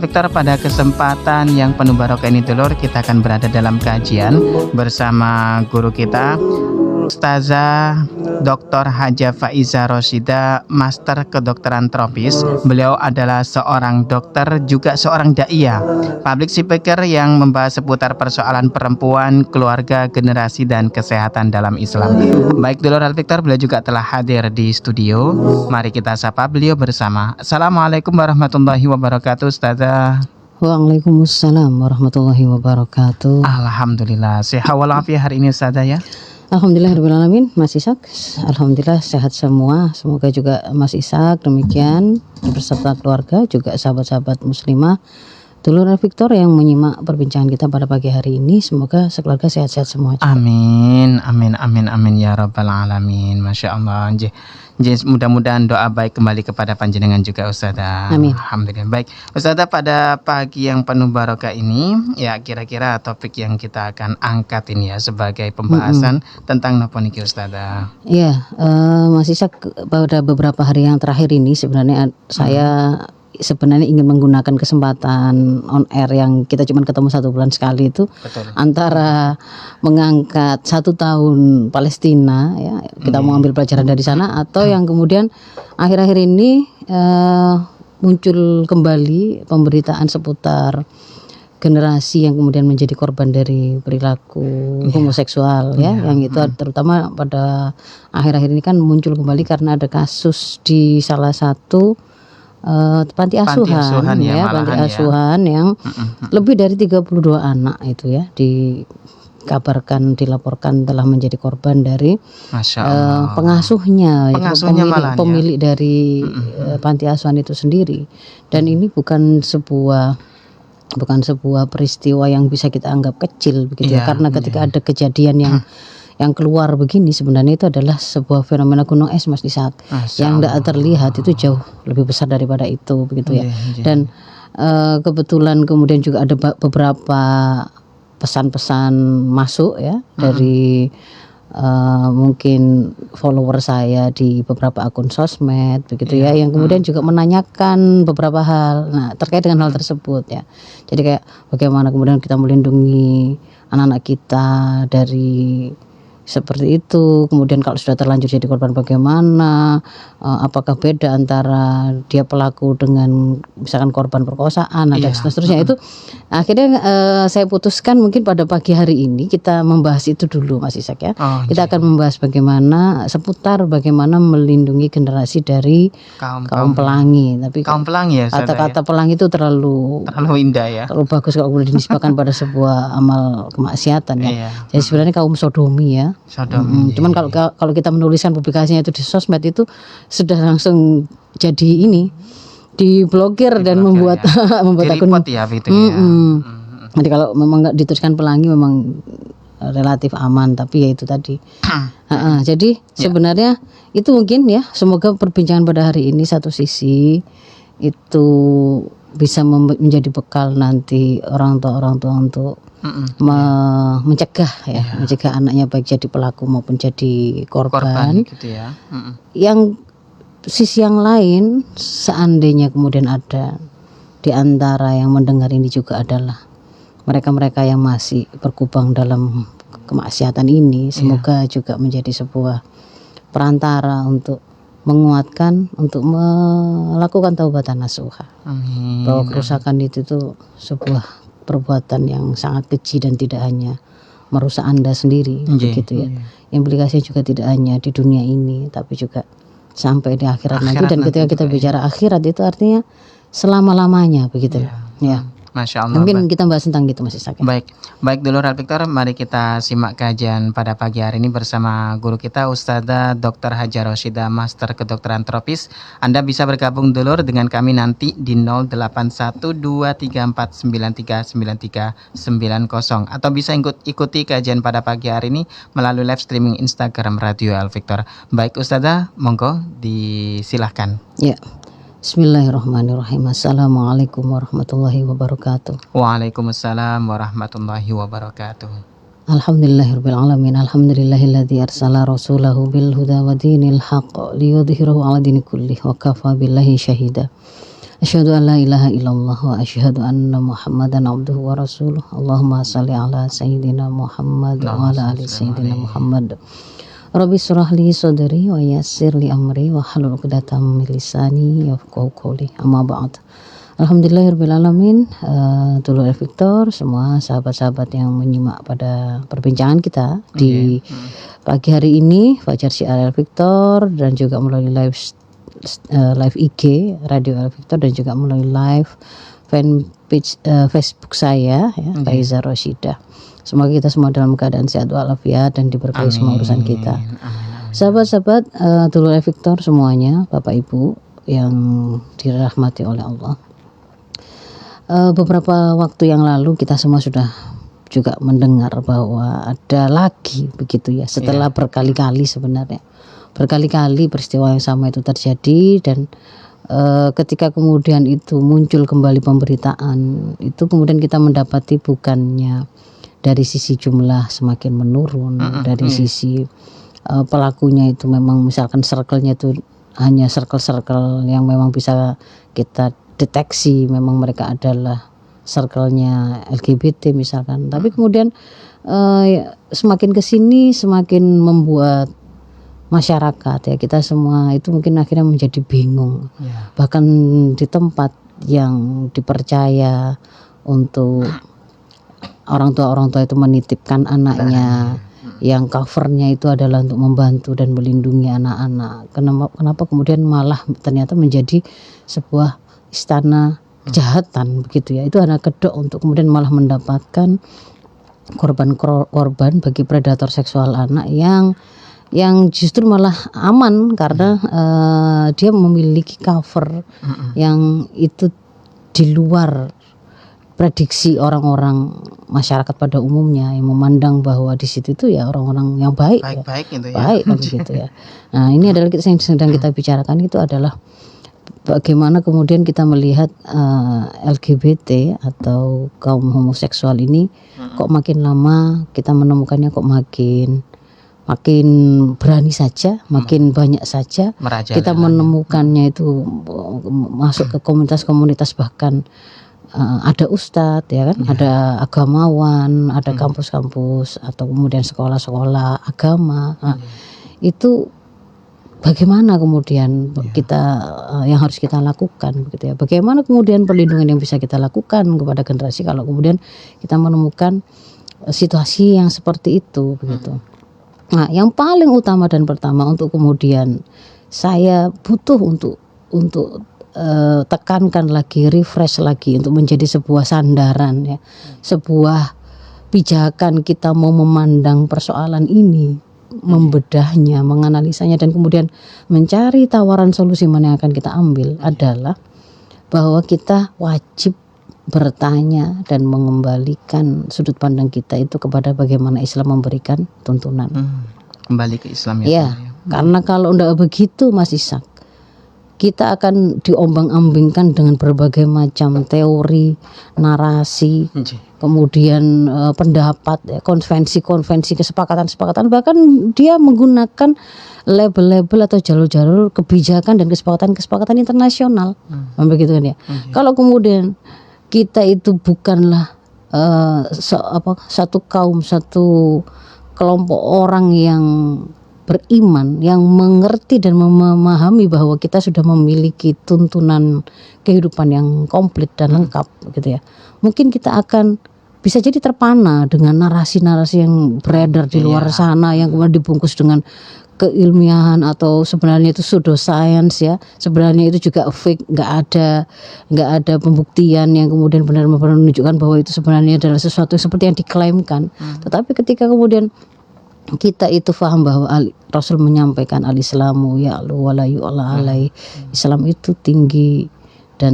Victor, pada kesempatan yang penuh barokah ini dulur, kita akan berada dalam kajian bersama guru kita Ustazah Dr. Haja Faiza Roshida, Master Kedokteran Tropis. Beliau adalah seorang dokter, juga seorang da'iyah, public speaker yang membahas seputar persoalan perempuan, keluarga, generasi, dan kesehatan dalam Islam. Baik dulur Victor, beliau juga telah hadir di studio. Mari kita sapa beliau bersama. Assalamualaikum warahmatullahi wabarakatuh, Ustazah. Waalaikumsalam warahmatullahi wabarakatuh. Alhamdulillah, sehat walafiat hari ini Ustazah ya. Alhamdulillahirrahmanirrahim, Mas Ishak. Alhamdulillah sehat semua. Semoga juga Mas Ishak demikian beserta keluarga, juga sahabat-sahabat muslimah, dulur Victor yang menyimak perbincangan kita pada pagi hari ini. Semoga sekeluarga sehat-sehat semua. Amin, amin, amin, amin ya rabbal alamin. Masya Allah. Mudah-mudahan doa baik kembali kepada panjenengan juga Ustazah. Amin. Alhamdulillah. Baik Ustazah, pada pagi yang penuh barokah ini, ya kira-kira topik yang kita akan angkat ini ya sebagai pembahasan tentang napa niki Ustazah. Iya, Mas Ishak, pada beberapa hari yang terakhir ini sebenarnya saya sebenarnya ingin menggunakan kesempatan on air yang kita cuma ketemu 1 bulan sekali itu. Betul. Antara mengangkat 1 tahun Palestina ya, kita mau ambil pelajaran dari sana, atau yang kemudian akhir-akhir ini muncul kembali pemberitaan seputar generasi yang kemudian menjadi korban dari perilaku homoseksual ya, yang itu terutama pada akhir-akhir ini kan muncul kembali karena ada kasus di salah satu panti asuhan yang lebih dari 32 anak itu ya dilaporkan telah menjadi korban dari pengasuhnya pemilik dari panti asuhan itu sendiri. Dan ini bukan sebuah peristiwa yang bisa kita anggap kecil begitu ya, karena ketika ada kejadian yang keluar begini, sebenarnya itu adalah sebuah fenomena gunung es, Mas Ishak, yang tidak terlihat itu jauh lebih besar daripada itu begitu ya. Dan kebetulan kemudian juga ada beberapa pesan-pesan masuk ya dari mungkin follower saya di beberapa akun sosmed begitu ya, yang kemudian juga menanyakan beberapa hal terkait dengan hal tersebut ya. Jadi kayak bagaimana kemudian kita melindungi anak-anak kita dari seperti itu, kemudian kalau sudah terlanjur jadi korban bagaimana, apakah beda antara dia pelaku dengan misalkan korban perkosaan dan seterusnya. Itu akhirnya saya putuskan mungkin pada pagi hari ini kita membahas itu dulu, Mas Ishak ya. Kita akan membahas seputar bagaimana melindungi generasi dari kaum pelangi. Tapi kaum pelangi ya, kata-kata pelangi itu terlalu indah ya, terlalu bagus kalau boleh dinisbahkan pada sebuah amal kemaksiatan ya. Jadi sebenarnya kaum sodomi ya. Cuman kalau kita menuliskan publikasinya itu di sosmed itu sudah langsung jadi ini diblokir dan membuat akun ya, Jadi kalau memang nggak dituliskan pelangi memang relatif aman, tapi ya itu tadi. Jadi sebenarnya itu mungkin ya, semoga perbincangan pada hari ini satu sisi itu bisa menjadi bekal nanti orang tua untuk mencegah anaknya baik jadi pelaku maupun jadi korban gitu ya. Yang sisi yang lain, seandainya kemudian ada di antara yang mendengar ini juga adalah mereka-mereka yang masih berkubang dalam kemaksiatan ini, semoga juga menjadi sebuah perantara untuk menguatkan untuk melakukan taubatan nasuha. Bahwa kerusakan itu tuh sebuah perbuatan yang sangat keji dan tidak hanya merusak Anda sendiri begitu ya. Implikasinya juga tidak hanya di dunia ini tapi juga sampai di akhirat nanti. Dan ketika kita bicara akhirat itu artinya selama-lamanya begitu ya. Masya Allah. Mungkin kita bahas tentang gitu, Mas Ishak. Baik dulur Victor, mari kita simak kajian pada pagi hari ini bersama guru kita Ustazah Dr. Haja Roshida, Master Kedokteran Tropis. Anda bisa bergabung dulur dengan kami nanti di 08123493939390 atau bisa ikuti kajian pada pagi hari ini melalui live streaming Instagram Radio Al Victor. Baik Ustazah, monggo disilahkan. Ya. Bismillahirrahmanirrahim. Assalamualaikum warahmatullahi wabarakatuh. Waalaikumsalam warahmatullahi wabarakatuh. Alhamdulillahirabbil alamin. Alhamdulillahilladzi arsala rasulahu bil huda wa dinil haqq liyudhhirahu 'ala dini kullih wa kafa billahi syahida. Asyhadu an la ilaha illallah wa asyhadu anna Muhammadan abduhu wa rasuluh. Allahumma shalli ala sayyidina Muhammad wa ala ali sayyidina Muhammad. Rabbi shrah li sadri wa yassir li amri wa hlul 'uqdatam min lisani yafqahu qawli. Amma ba'd. Alhamdulillahirabbil alamin. Dulur El Victor, semua sahabat-sahabat yang menyimak pada perbincangan kita di pagi hari ini, Fajar Syiar El Victor, dan juga melalui live IG Radio El Victor, dan juga melalui live fanpage Facebook saya ya, Faiza Roshidah. Semoga kita semua dalam keadaan sehat walafiat dan diberkahi semua urusan kita. Sahabat-sahabat Dulur El Victor semuanya, Bapak Ibu yang dirahmati oleh Allah. Beberapa waktu yang lalu kita semua sudah juga mendengar bahwa ada lagi begitu ya, setelah berkali-kali sebenarnya berkali-kali peristiwa yang sama itu terjadi, dan ketika kemudian itu muncul kembali pemberitaan itu, kemudian kita mendapati bukannya dari sisi jumlah semakin menurun, dari sisi pelakunya itu memang misalkan circle-nya itu hanya circle-circle yang memang bisa kita deteksi, memang mereka adalah circle-nya LGBT misalkan, tapi kemudian semakin kesini semakin membuat masyarakat ya, kita semua itu mungkin akhirnya menjadi bingung. Bahkan di tempat yang dipercaya untuk orang tua itu menitipkan anaknya, yang covernya itu adalah untuk membantu dan melindungi anak-anak, kenapa kemudian malah ternyata menjadi sebuah istana kejahatan begitu ya. Itu anak kedok untuk kemudian malah mendapatkan korban bagi predator seksual anak yang justru malah aman karena dia memiliki cover yang itu di luar prediksi orang-orang masyarakat pada umumnya, yang memandang bahwa di situ itu ya orang-orang yang baik ya. Baik kan begitu ya. Nah, ini adalah yang sedang kita bicarakan, itu adalah bagaimana kemudian kita melihat LGBT atau kaum homoseksual ini kok makin lama kita menemukannya kok makin berani saja, makin banyak saja kita menemukannya itu masuk ke komunitas-komunitas, bahkan ada ustadz ya kan, ada agamawan, ada kampus-kampus atau kemudian sekolah-sekolah agama. Itu bagaimana kemudian kita yang harus kita lakukan begitu ya. Bagaimana kemudian perlindungan yang bisa kita lakukan kepada generasi kalau kemudian kita menemukan situasi yang seperti itu begitu. Nah, yang paling utama dan pertama untuk kemudian saya butuh untuk tekankan lagi, refresh lagi, untuk menjadi sebuah sandaran ya, sebuah pijakan kita mau memandang persoalan ini, membedahnya, menganalisanya, dan kemudian mencari tawaran solusi mana yang akan kita ambil adalah bahwa kita wajib bertanya dan mengembalikan sudut pandang kita itu kepada bagaimana Islam memberikan tuntunan. Kembali ke Islam ya. Karena kalau tidak begitu Mas Ishak, kita akan diombang-ambingkan dengan berbagai macam teori, narasi, kemudian pendapat, ya, konvensi-konvensi, kesepakatan-kesepakatan, bahkan dia menggunakan label-label atau jalur-jalur kebijakan dan kesepakatan-kesepakatan internasional, begitu kan ya. Kalau kemudian kita itu bukanlah satu kaum, satu kelompok orang yang beriman, yang mengerti dan memahami bahwa kita sudah memiliki tuntunan kehidupan yang komplit dan lengkap gitu ya, mungkin kita akan bisa jadi terpana dengan narasi-narasi yang beredar di luar sana, yang kemudian dibungkus dengan keilmiahan atau sebenarnya itu pseudoscience ya, sebenarnya itu juga fake, nggak ada pembuktian yang kemudian benar-benar menunjukkan bahwa itu sebenarnya adalah sesuatu seperti yang diklaimkan. Tetapi ketika kemudian kita itu paham bahwa Rasul menyampaikan al-Islamu ya'lu wa la yu'la alai, Islam itu tinggi dan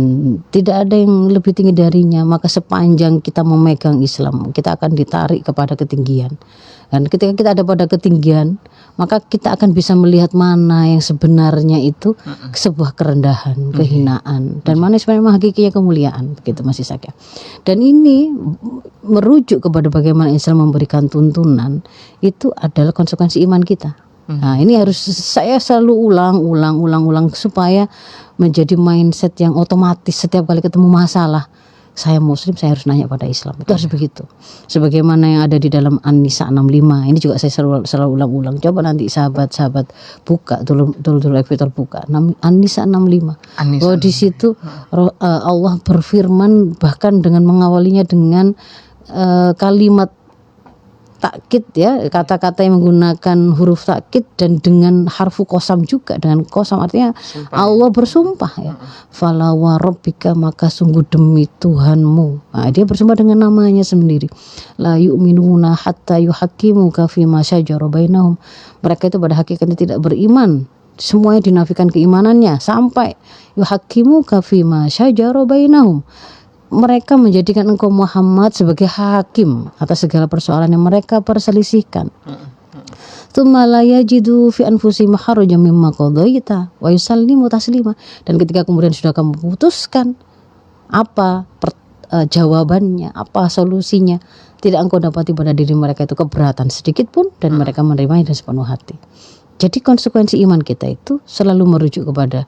tidak ada yang lebih tinggi darinya, maka sepanjang kita memegang Islam kita akan ditarik kepada ketinggian. Dan ketika kita ada pada ketinggian, maka kita akan bisa melihat mana yang sebenarnya itu sebuah kerendahan, kehinaan, dan mana sebenarnya hakikinya kemuliaan, begitu Mas Ishak ya. Dan ini merujuk kepada bagaimana Islam memberikan tuntunan, itu adalah konsekuensi iman kita. Nah, ini harus saya selalu ulang supaya menjadi mindset yang otomatis setiap kali ketemu masalah. Saya muslim, saya harus nanya pada Islam. Itu harus begitu. Sebagaimana yang ada di dalam An-Nisa 65. Ini juga saya selalu ulang-ulang. Coba nanti sahabat-sahabat buka dulu buka. An-Nisa 65. Bahwa di situ Allah berfirman bahkan dengan mengawalinya dengan kalimat takkid ya, kata-kata yang menggunakan huruf takkid dan dengan harfu qasam juga, dengan qasam artinya sumpah. Allah bersumpah ya. Fala wa rabbika, maka sungguh demi Tuhanmu. Nah, dia bersumpah dengan namanya sendiri. La yu'minuna hatta yuhaqqimuka fima syajara bainahum. Mereka itu pada hakikatnya tidak beriman. Semuanya dinafikan keimanannya sampai yuhaqqimuka fima syajara bainahum. Mereka menjadikan engkau Muhammad sebagai hakim atas segala persoalan yang mereka perselisihkan. Tsumma la yajidu fi anfusihim harajan mimma qadaita wa yusallimu taslima. Dan ketika kemudian sudah kamu putuskan apa jawabannya, apa solusinya, tidak engkau dapati pada diri mereka itu keberatan sedikit pun, dan mereka menerimanya dengan sepenuh hati. Jadi konsekuensi iman kita itu selalu merujuk kepada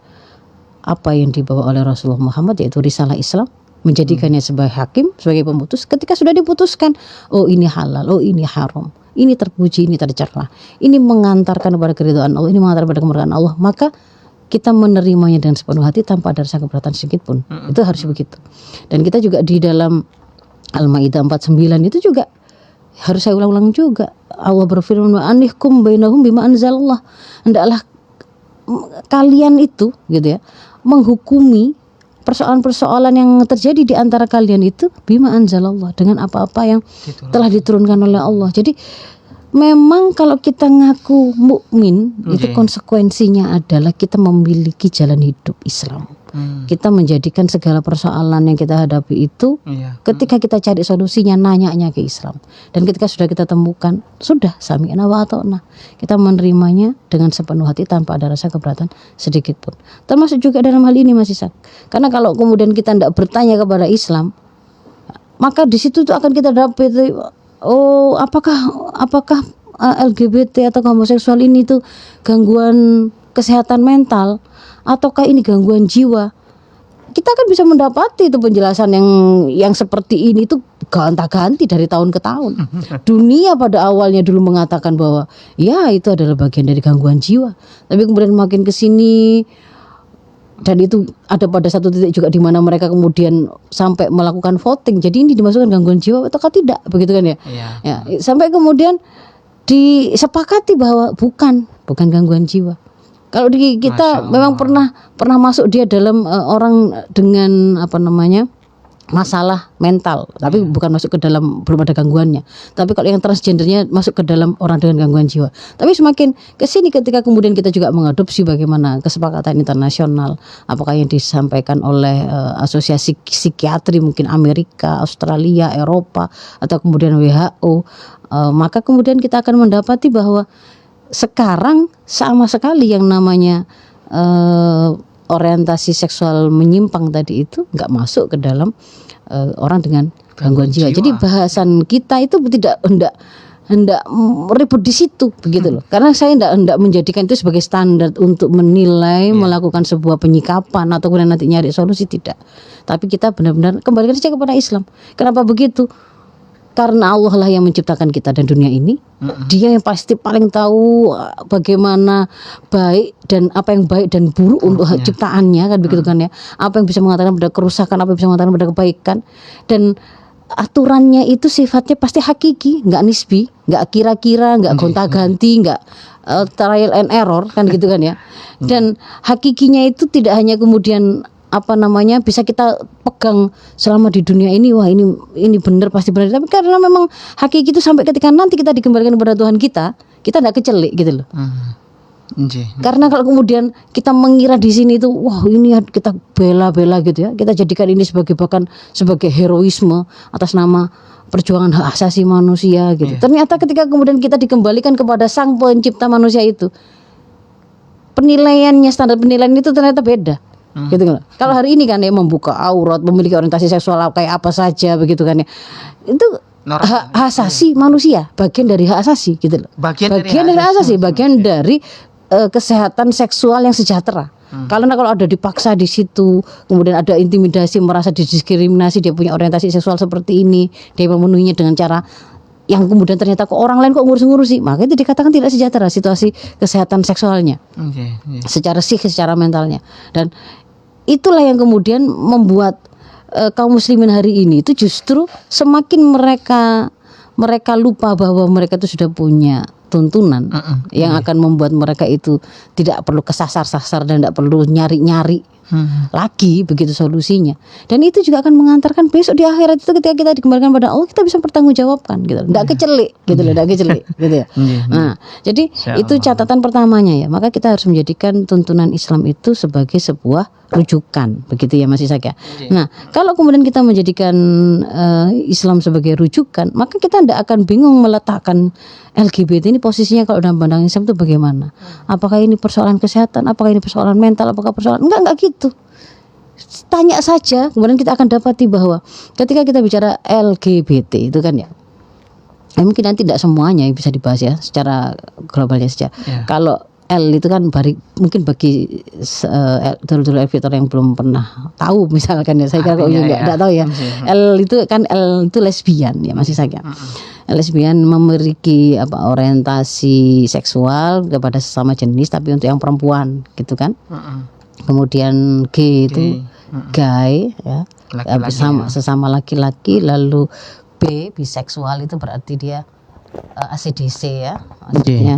apa yang dibawa oleh Rasulullah Muhammad, yaitu risalah Islam, menjadikannya sebagai hakim, sebagai pemutus. Ketika sudah diputuskan, oh ini halal, oh ini haram, ini terpuji, ini tercela, ini mengantarkan kepada keridhaan Allah, ini mengantarkan kepada kemurkaan Allah, maka kita menerimanya dengan sepenuh hati tanpa ada rasa keberatan sedikit pun. Itu harus begitu. Dan kita juga di dalam Al-Maidah 49 itu juga harus saya ulang-ulang juga. Allah berfirman, anihkum bainahum bima anzalallah. Hendaklah kalian itu gitu ya, menghukumi persoalan-persoalan yang terjadi di antara kalian itu bima anzalallah, dengan apa-apa yang telah diturunkan oleh Allah. Jadi memang kalau kita ngaku mukmin, itu konsekuensinya adalah kita memiliki jalan hidup Islam. Kita menjadikan segala persoalan yang kita hadapi itu ketika kita cari solusinya, nanyanya ke Islam. Dan ketika sudah kita temukan, sudah sami'na wa ata'na, kita menerimanya dengan sepenuh hati tanpa ada rasa keberatan sedikit pun. Termasuk juga dalam hal ini Mas Ishak. Karena kalau kemudian kita tidak bertanya kepada Islam, maka di situ tuh akan kita dapat, oh apakah LGBT atau homoseksual ini tuh gangguan kesehatan mental, ataukah ini gangguan jiwa. Kita kan bisa mendapati itu penjelasan yang seperti ini itu gonta-ganti dari tahun ke tahun. Dunia pada awalnya dulu mengatakan bahwa ya itu adalah bagian dari gangguan jiwa, tapi kemudian makin ke sini, dan itu ada pada satu titik juga di mana mereka kemudian sampai melakukan voting. Jadi ini dimasukkan gangguan jiwa ataukah tidak, begitu kan ya? Ya, sampai kemudian disepakati bahwa bukan gangguan jiwa. Kalau di kita memang pernah masuk dia dalam orang dengan masalah mental, tapi bukan masuk ke dalam, belum ada gangguannya. Tapi kalau yang transgendernya masuk ke dalam orang dengan gangguan jiwa. Tapi semakin kesini ketika kemudian kita juga mengadopsi bagaimana kesepakatan internasional, apakah yang disampaikan oleh asosiasi psikiatri mungkin Amerika, Australia, Eropa, atau kemudian WHO, maka kemudian kita akan mendapati bahwa sekarang sama sekali yang namanya orientasi seksual menyimpang tadi itu nggak masuk ke dalam orang dengan gangguan jiwa. Jadi bahasan kita itu tidak hendak ribut di situ, begitu loh. Karena saya hendak menjadikan itu sebagai standar untuk menilai, melakukan sebuah penyikapan atau kemudian nanti nyari solusi, tidak. Tapi kita benar-benar kembalikan saja kepada Islam. Kenapa begitu? Karena Allah lah yang menciptakan kita dan dunia ini. Dia yang pasti paling tahu bagaimana baik dan apa yang baik dan buruk untuk ciptaannya, kan begitu kan ya. Apa yang bisa mengatakan pada kerusakan, apa yang bisa mengatakan pada kebaikan. Dan aturannya itu sifatnya pasti hakiki, nggak nisbi, nggak kira-kira, nggak gonta-ganti, nggak trial and error, kan gitu kan ya. Dan hakikinya itu tidak hanya kemudian bisa kita pegang selama di dunia ini, wah ini benar, pasti benar, tapi karena memang hakiki itu sampai ketika nanti kita dikembalikan kepada Tuhan kita tidak kecelik gitu loh. Karena kalau kemudian kita mengira di sini itu, wah ini kita bela-bela gitu ya, kita jadikan ini bahkan sebagai heroisme atas nama perjuangan hak asasi manusia gitu. Ternyata ketika kemudian kita dikembalikan kepada Sang Pencipta manusia itu, penilaiannya, standar penilaian itu ternyata beda. Gitu kan. Kalau hari ini kan ya membuka aurat, memiliki orientasi seksual kayak apa saja begitu kan ya. Itu hak asasi manusia, bagian dari hak asasi gitu loh. Bagian dari hak asasi, bagian dari kesehatan seksual yang sejahtera. Karena kalau ada dipaksa di situ, kemudian ada intimidasi, merasa didiskriminasi, dia punya orientasi seksual seperti ini, dia memenuhinya dengan cara yang kemudian ternyata ke orang lain kok ngurus-ngurusi, maka itu dikatakan tidak sejahtera situasi kesehatan seksualnya, secara psikis, secara mentalnya. Dan itulah yang kemudian membuat kaum muslimin hari ini itu justru semakin mereka lupa bahwa mereka itu sudah punya tuntunan yang akan membuat mereka itu tidak perlu kesasar-sasar dan tidak perlu nyari-nyari lagi begitu solusinya. Dan itu juga akan mengantarkan besok di akhirat itu ketika kita dikembalikan pada Allah, kita bisa bertanggungjawabkan gitu. Tidak kecelik gitu loh, tidak kecelik gitu ya. Nah, jadi itu catatan pertamanya ya. Maka kita harus menjadikan tuntunan Islam itu sebagai sebuah rujukan, begitu ya Mas Ishak ya. Nah, kalau kemudian kita menjadikan Islam sebagai rujukan, maka kita tidak akan bingung meletakkan LGBT ini posisinya kalau dalam pandangan Islam itu bagaimana? Apakah ini persoalan kesehatan? Apakah ini persoalan mental? Apakah persoalan enggak gitu. Tanya saja, kemudian kita akan dapati bahwa ketika kita bicara LGBT itu kan ya, mungkin nanti tidak semuanya yang bisa dibahas ya secara globalnya saja. Kalau L itu kan mungkin bagi dulur Elvitor yang belum pernah tahu misalkan ya, saya kira kok enggak tahu ya. L itu kan lesbian ya masih saja. Lesbian memiliki orientasi seksual kepada sesama jenis tapi untuk yang perempuan gitu kan. Kemudian G itu gay ya, sesama laki-laki. Lalu B biseksual itu berarti dia ACDC ya, maksudnya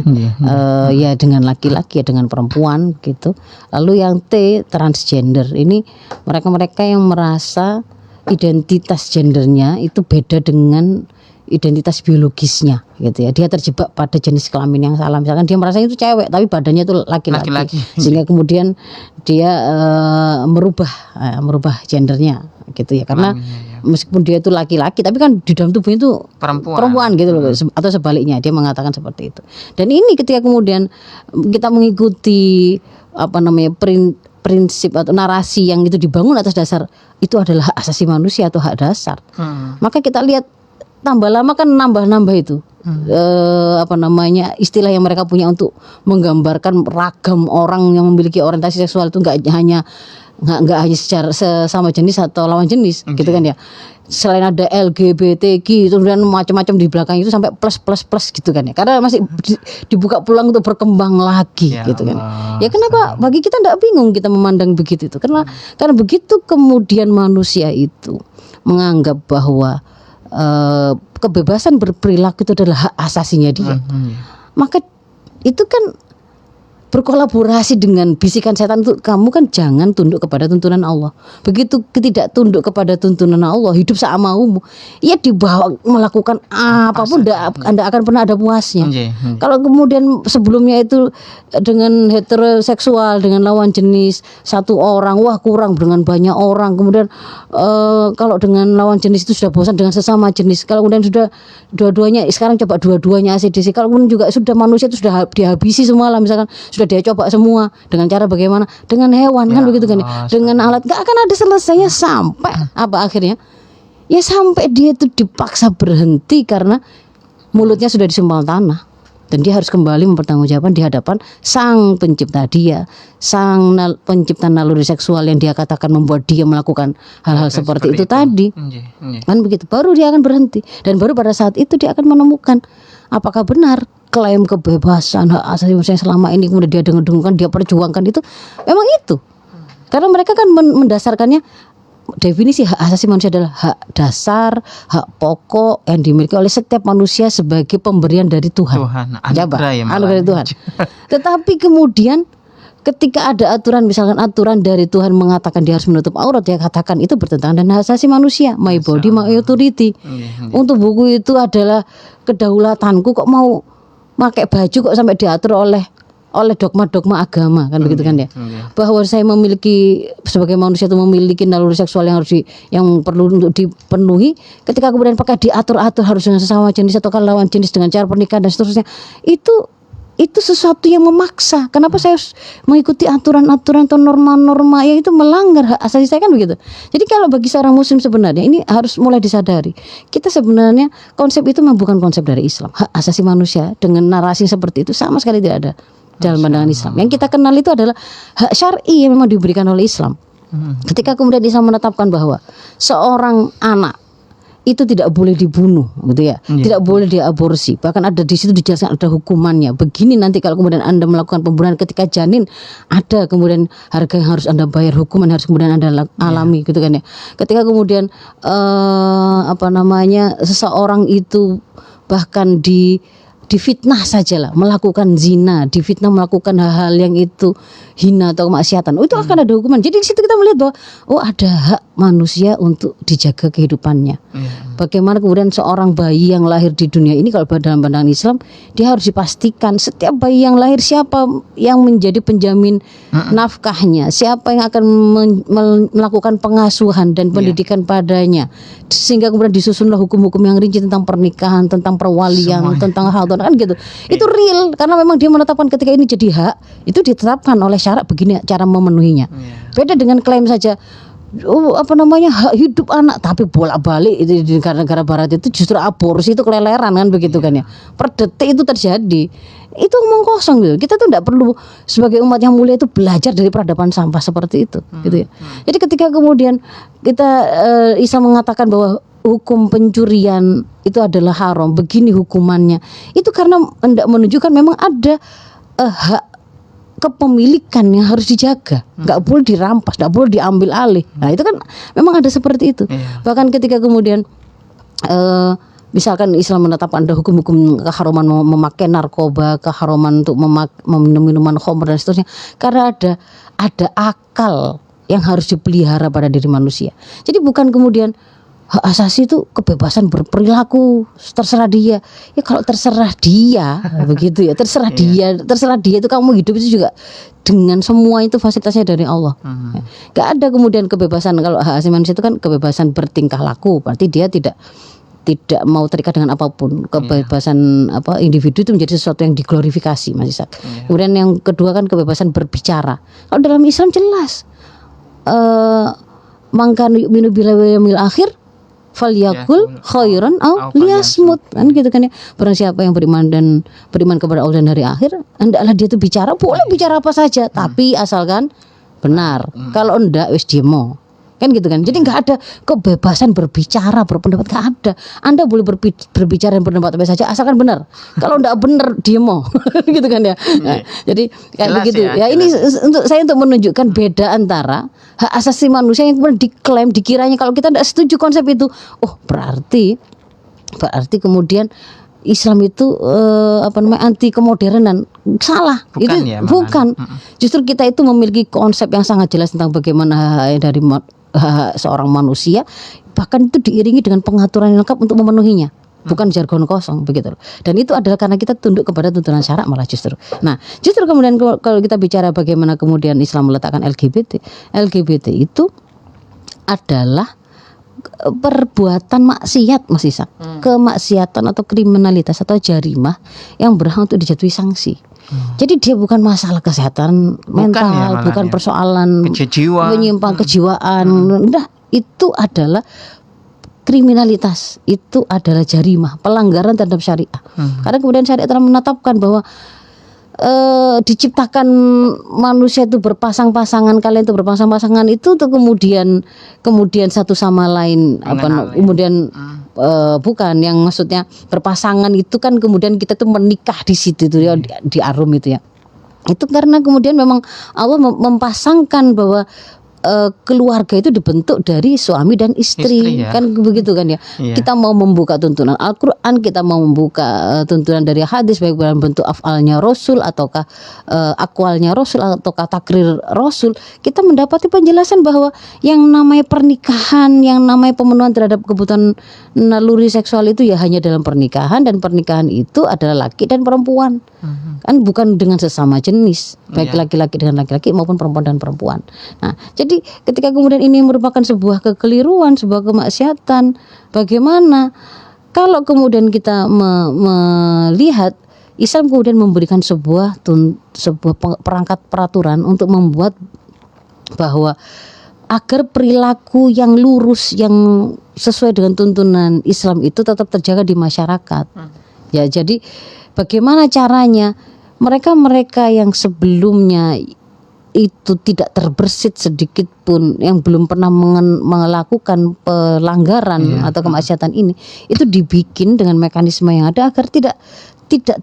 ya dengan laki-laki ya dengan perempuan gitu. Lalu yang T transgender ini mereka yang merasa identitas gendernya itu beda dengan identitas biologisnya gitu ya. Dia terjebak pada jenis kelamin yang salah. Misalkan dia merasa itu cewek tapi badannya itu laki-laki. Sehingga kemudian dia merubah gendernya gitu ya. Karena meskipun dia itu laki-laki tapi kan di dalam tubuhnya itu perempuan gitu loh, atau sebaliknya dia mengatakan seperti itu. Dan ini ketika kemudian kita mengikuti prinsip atau narasi yang itu dibangun atas dasar itu adalah hak asasi manusia atau hak dasar, maka kita lihat tambah lama kan nambah itu istilah yang mereka punya untuk menggambarkan ragam orang yang memiliki orientasi seksual itu nggak hanya secara sesama jenis atau lawan jenis gitu kan ya. Selain ada LGBTQ itu kemudian macam-macam di belakang itu sampai plus gitu kan ya. Karena masih dibuka peluang untuk berkembang lagi gitu kan. Ya kenapa bagi kita tidak bingung kita memandang begitu itu. Karena begitu kemudian manusia itu menganggap bahwa kebebasan berperilaku itu adalah hak asasinya dia, maka itu kan berkolaborasi dengan bisikan setan itu, kamu kan jangan tunduk kepada tuntunan Allah. Begitu tidak tunduk kepada tuntunan Allah, hidup seamaumu, ya dibawa melakukan apapun Anda akan pernah ada puasnya. Kalau kemudian sebelumnya itu dengan heteroseksual, dengan lawan jenis satu orang, wah kurang dengan banyak orang. Kemudian kalau dengan lawan jenis itu sudah bosan dengan sesama jenis. Kalau kemudian sudah dua-duanya, sekarang coba dua-duanya ACDC. Kalau kemudian juga sudah manusia itu sudah dihabisi semua lah, misalkan sudah dia coba semua dengan cara bagaimana, dengan hewan kan begitu kan, dengan alat, gak akan ada selesainya sampai apa akhirnya ya sampai dia itu dipaksa berhenti karena mulutnya sudah disumpal tanah dan dia harus kembali mempertanggungjawabkan di hadapan sang pencipta dia, sang pencipta naluri seksual yang dia katakan membuat dia melakukan hal-hal seperti itu tadi. Kan begitu, baru dia akan berhenti dan baru pada saat itu dia akan menemukan apakah benar klaim kebebasan hak asasi manusia yang selama ini kemudian dia dengung-dengungkan, dia perjuangkan itu memang itu. Karena mereka kan mendasarkannya, definisi hak asasi manusia adalah hak dasar, hak pokok yang dimiliki oleh setiap manusia sebagai pemberian dari Tuhan. Anugerah dari Tuhan. Tetapi kemudian ketika ada aturan, misalkan aturan dari Tuhan mengatakan dia harus menutup aurat, dia katakan itu bertentangan dengan hak asasi manusia. My body, my authority. Untuk buku itu adalah kedaulatanku, kok mau pakai baju kok sampai diatur oleh dogma-dogma agama kan begitu kan ya. Bahwa saya memiliki sebagai manusia itu memiliki naluri seksual yang perlu untuk dipenuhi, ketika kemudian pakai diatur-atur harus dengan sesama jenis atau lawan jenis dengan cara pernikahan dan seterusnya, itu itu sesuatu yang memaksa. Kenapa saya harus mengikuti aturan-aturan atau norma-norma yang itu melanggar hak asasi saya, kan begitu. Jadi kalau bagi seorang muslim sebenarnya ini harus mulai disadari. Kita sebenarnya konsep itu memang bukan konsep dari Islam. Hak asasi manusia dengan narasi seperti itu sama sekali tidak ada dalam pandangan Islam. Yang kita kenal itu adalah hak syar'i yang memang diberikan oleh Islam. Ketika kemudian Islam menetapkan bahwa seorang anak itu tidak boleh dibunuh, gitu ya, tidak boleh diaborsi. Bahkan ada di situ dijelaskan ada hukumannya. Begini nanti kalau kemudian Anda melakukan pembunuhan ketika janin, ada kemudian harga yang harus Anda bayar, hukuman harus kemudian Anda alami, gitu kan ya. Ketika kemudian seseorang itu bahkan difitnah sajalah, melakukan zina, difitnah melakukan hal-hal yang itu hina atau kemaksiatan, itu akan ada hukuman. Jadi di situ kita melihat bahwa ada hak manusia untuk dijaga kehidupannya. Bagaimana kemudian seorang bayi yang lahir di dunia ini, kalau dalam pandangan Islam, dia harus dipastikan setiap bayi yang lahir siapa yang menjadi penjamin nafkahnya, siapa yang akan melakukan pengasuhan dan pendidikan padanya, sehingga kemudian disusunlah hukum-hukum yang rinci tentang pernikahan, tentang perwalian, tentang hal kan gitu. Itu real karena memang dia menetapkan ketika ini jadi hak, itu ditetapkan oleh syarat begini cara memenuhinya. Beda dengan klaim saja hak hidup anak, tapi bolak-balik itu di negara-negara barat itu justru aborsi itu keleleran kan begitu kan ya. Per detik itu terjadi. Itu omong kosong gitu. Kita tuh tidak perlu sebagai umat yang mulia itu belajar dari peradaban sampah seperti itu gitu ya. Jadi ketika kemudian kita Islam mengatakan bahwa hukum pencurian itu adalah haram, begini hukumannya, itu karena hendak menunjukkan memang ada hak kepemilikan yang harus dijaga, nggak boleh dirampas, nggak boleh diambil alih. Nah itu kan memang ada seperti itu. Bahkan ketika kemudian misalkan Islam menetapkan ada hukum-hukum keharuman memakai narkoba, keharuman untuk meminum minuman khamr dan seterusnya, karena ada akal yang harus dipelihara pada diri manusia. Jadi bukan kemudian hak asasi itu kebebasan berperilaku, terserah dia. Ya kalau terserah dia begitu ya, terserah dia itu kamu hidup itu juga dengan semua itu fasilitasnya dari Allah. Gak ada kemudian kebebasan. Kalau hak asasi manusia itu kan kebebasan bertingkah laku, berarti dia tidak mau terikat dengan apapun. Kebebasan individu itu menjadi sesuatu yang diglorifikasi, Mas Ishak. Kemudian yang kedua kan kebebasan berbicara. Kalau dalam Islam jelas mangkan yu'minu billahi wal yawmil akhir falyakul khairan aw liyasmut, kan gitu kan ya. Barang siapa yang beriman kepada Allah dan hari akhir, hendaklah dia itu bicara, boleh bicara apa saja, tapi asalkan benar. Kalau enggak wis demo. Kan gitu kan. Jadi enggak ada kebebasan berbicara, berpendapat, enggak ada. Anda boleh berbicara dan berpendapat apa saja asalkan benar. Kalau enggak benar demo. Gitu kan ya. Nah, jadi kayak begitu. Ya ini untuk menunjukkan beda antara hak asasi manusia yang kemudian diklaim, dikiranya kalau kita enggak setuju konsep itu, berarti kemudian Islam itu anti kemodernan. Salah. Bukan. Justru kita itu memiliki konsep yang sangat jelas tentang bagaimana hak dari seorang manusia, bahkan itu diiringi dengan pengaturan yang lengkap untuk memenuhinya, bukan jargon kosong begitu. Dan itu adalah karena kita tunduk kepada tuntunan syarak malah justru. Nah, justru kemudian kalau kita bicara bagaimana kemudian Islam meletakkan LGBT itu adalah perbuatan maksiat, Mas Ishak, kemaksiatan atau kriminalitas atau jarimah yang berhak untuk dijatuhi sanksi. Jadi dia bukan masalah kesehatan mental, bukan persoalan menyimpang kejiwaan. Nah, itu adalah kriminalitas, itu adalah jarimah, pelanggaran terhadap syariah. Karena kemudian syariat telah menetapkan bahwa diciptakan manusia itu berpasang-pasangan, kalian itu berpasang-pasangan itu tuh kemudian satu sama lain kemudian bukan yang maksudnya berpasangan itu kan kemudian kita tuh menikah di situ tuh ya, di arum itu ya. Itu karena kemudian memang Allah mempasangkan bahwa keluarga itu dibentuk dari suami dan istri ya. Kan begitu kan ya. Kita mau membuka tuntunan Al-Quran, kita mau membuka tuntunan dari hadis, baik dalam bentuk afalnya Rasul ataukah akwalnya Rasul ataukah takrir Rasul, kita mendapati penjelasan bahwa yang namanya pernikahan, yang namanya pemenuhan terhadap kebutuhan naluri seksual itu ya hanya dalam pernikahan, dan pernikahan itu adalah laki dan perempuan. Kan bukan dengan sesama jenis, baik laki-laki dengan laki-laki maupun perempuan dan perempuan. Nah, jadi ketika kemudian ini merupakan sebuah kekeliruan, sebuah kemaksiatan, bagaimana kalau kemudian kita melihat Islam kemudian memberikan sebuah perangkat peraturan untuk membuat bahwa agar perilaku yang lurus yang sesuai dengan tuntunan Islam itu tetap terjaga di masyarakat. Ya, jadi bagaimana caranya mereka yang sebelumnya itu tidak terbersit sedikit pun, yang belum pernah melakukan pelanggaran atau kemaksiatan ini, itu dibikin dengan mekanisme yang ada agar tidak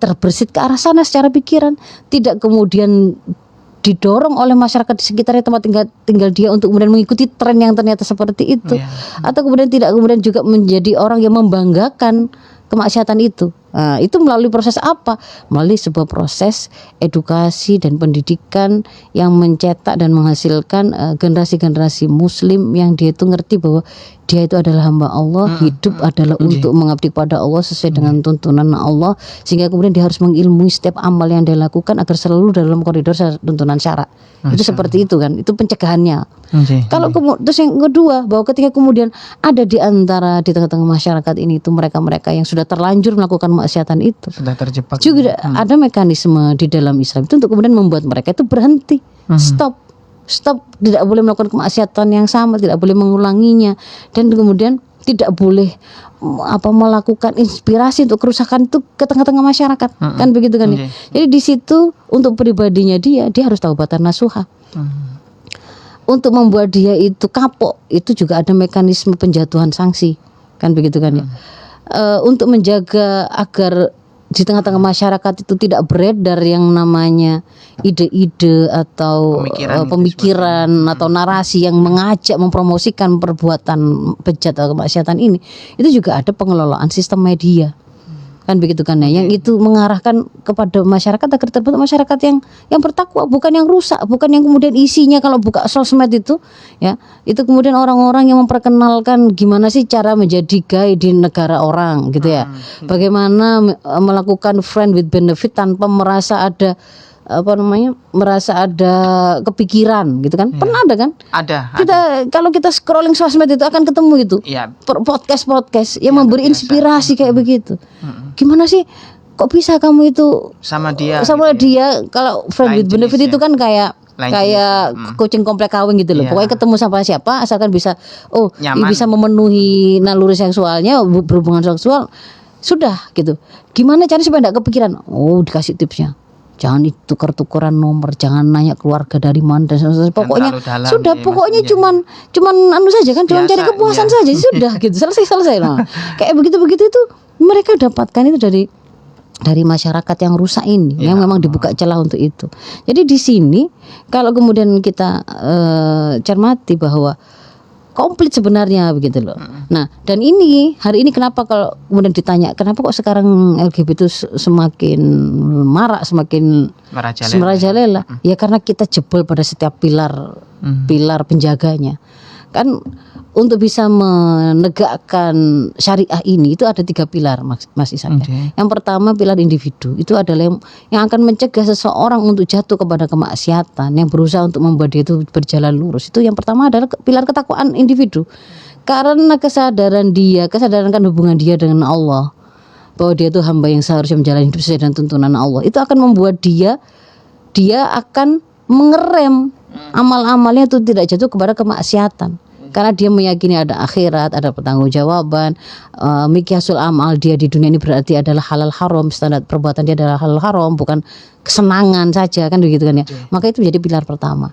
terbersit ke arah sana secara pikiran, tidak kemudian didorong oleh masyarakat di sekitarnya tempat tinggal dia untuk kemudian mengikuti tren yang ternyata seperti itu, atau kemudian tidak kemudian juga menjadi orang yang membanggakan kemaksiatan itu. Nah, itu melalui proses apa? Melalui sebuah proses edukasi dan pendidikan yang mencetak dan menghasilkan generasi-generasi muslim yang dia itu ngerti bahwa dia itu adalah hamba Allah, hidup adalah untuk mengabdi kepada Allah sesuai dengan tuntunan Allah, sehingga kemudian dia harus mengilmui setiap amal yang dia lakukan agar selalu dalam koridor tuntunan syara. Itu seperti itu kan, itu pencegahannya. Kalau terus yang kedua, bahwa ketika kemudian ada di tengah-tengah masyarakat ini itu mereka yang sudah terlanjur melakukan kemaksiatan itu, sudah terjebak juga ada mekanisme di dalam Islam itu untuk kemudian membuat mereka itu berhenti, stop, tidak boleh melakukan kemaksiatan yang sama, tidak boleh mengulanginya, dan kemudian tidak boleh melakukan inspirasi untuk kerusakan itu ke tengah-tengah masyarakat, kan begitu kan ya. Jadi di situ untuk pribadinya dia harus taubatan nasuha. Untuk membuat dia itu kapok, itu juga ada mekanisme penjatuhan sanksi, kan begitu kan ya. Untuk menjaga agar di tengah-tengah masyarakat itu tidak beredar yang namanya ide-ide atau pemikiran atau narasi yang mengajak mempromosikan perbuatan bejat atau kemaksiatan ini, itu juga ada pengelolaan sistem media, kan begitu kan ya, yang itu mengarahkan kepada masyarakat agar terbentuk masyarakat yang bertakwa, bukan yang rusak, bukan yang kemudian isinya kalau buka sosmed itu ya, itu kemudian orang-orang yang memperkenalkan gimana sih cara menjadi gay di negara orang gitu ya, bagaimana melakukan friend with benefit tanpa merasa ada merasa ada kepikiran gitu kan. Pernah ada kan? Ada. Kalau kita scrolling sosmed itu akan ketemu itu. Podcast yang memberi inspirasi kayak begitu. Gimana sih kok bisa kamu itu sama dia kalau friend with benefit itu kan kayak kucing komplek kawin gitu loh. Pokoknya ketemu sama siapa asalkan bisa bisa memenuhi naluri seksualnya, berhubungan seksual, sudah gitu. Gimana caranya supaya enggak kepikiran? Dikasih tipsnya. Jangan tukar-tukaran nomor, jangan nanya keluarga dari mana dan pokoknya sudah, pokoknya cuman saja kan, cuma cari kepuasan saja sudah gitu, selesai. Nah, kayak begitu itu mereka dapatkan itu dari masyarakat yang rusak ini, yang memang dibuka celah untuk itu. Jadi di sini kalau kemudian kita cermati bahwa komplit sebenarnya begitu loh. Nah, dan ini hari ini kenapa kalau kemudian ditanya kenapa kok sekarang LGBT itu semakin marak, semakin merajalela? Ya karena kita jebol pada setiap pilar penjaganya. Kan untuk bisa menegakkan syariah ini itu ada 3 pilar, Mas Isan. Yang pertama pilar individu, itu adalah yang akan mencegah seseorang untuk jatuh kepada kemaksiatan, yang berusaha untuk membuat dia itu berjalan lurus. Itu yang pertama adalah pilar ketakwaan individu. Karena kesadaran kan hubungan dia dengan Allah, bahwa dia itu hamba yang seharusnya menjalani hidup sesuai dengan tuntunan Allah, itu akan membuat dia akan mengerem amal-amalnya itu tidak jatuh kepada kemaksiatan. Karena dia meyakini ada akhirat, ada pertanggungjawaban. Miqyasul amal dia di dunia ini berarti adalah halal haram, standar perbuatan dia adalah halal haram, bukan kesenangan saja, kan begitu kan ya. Maka itu menjadi pilar pertama.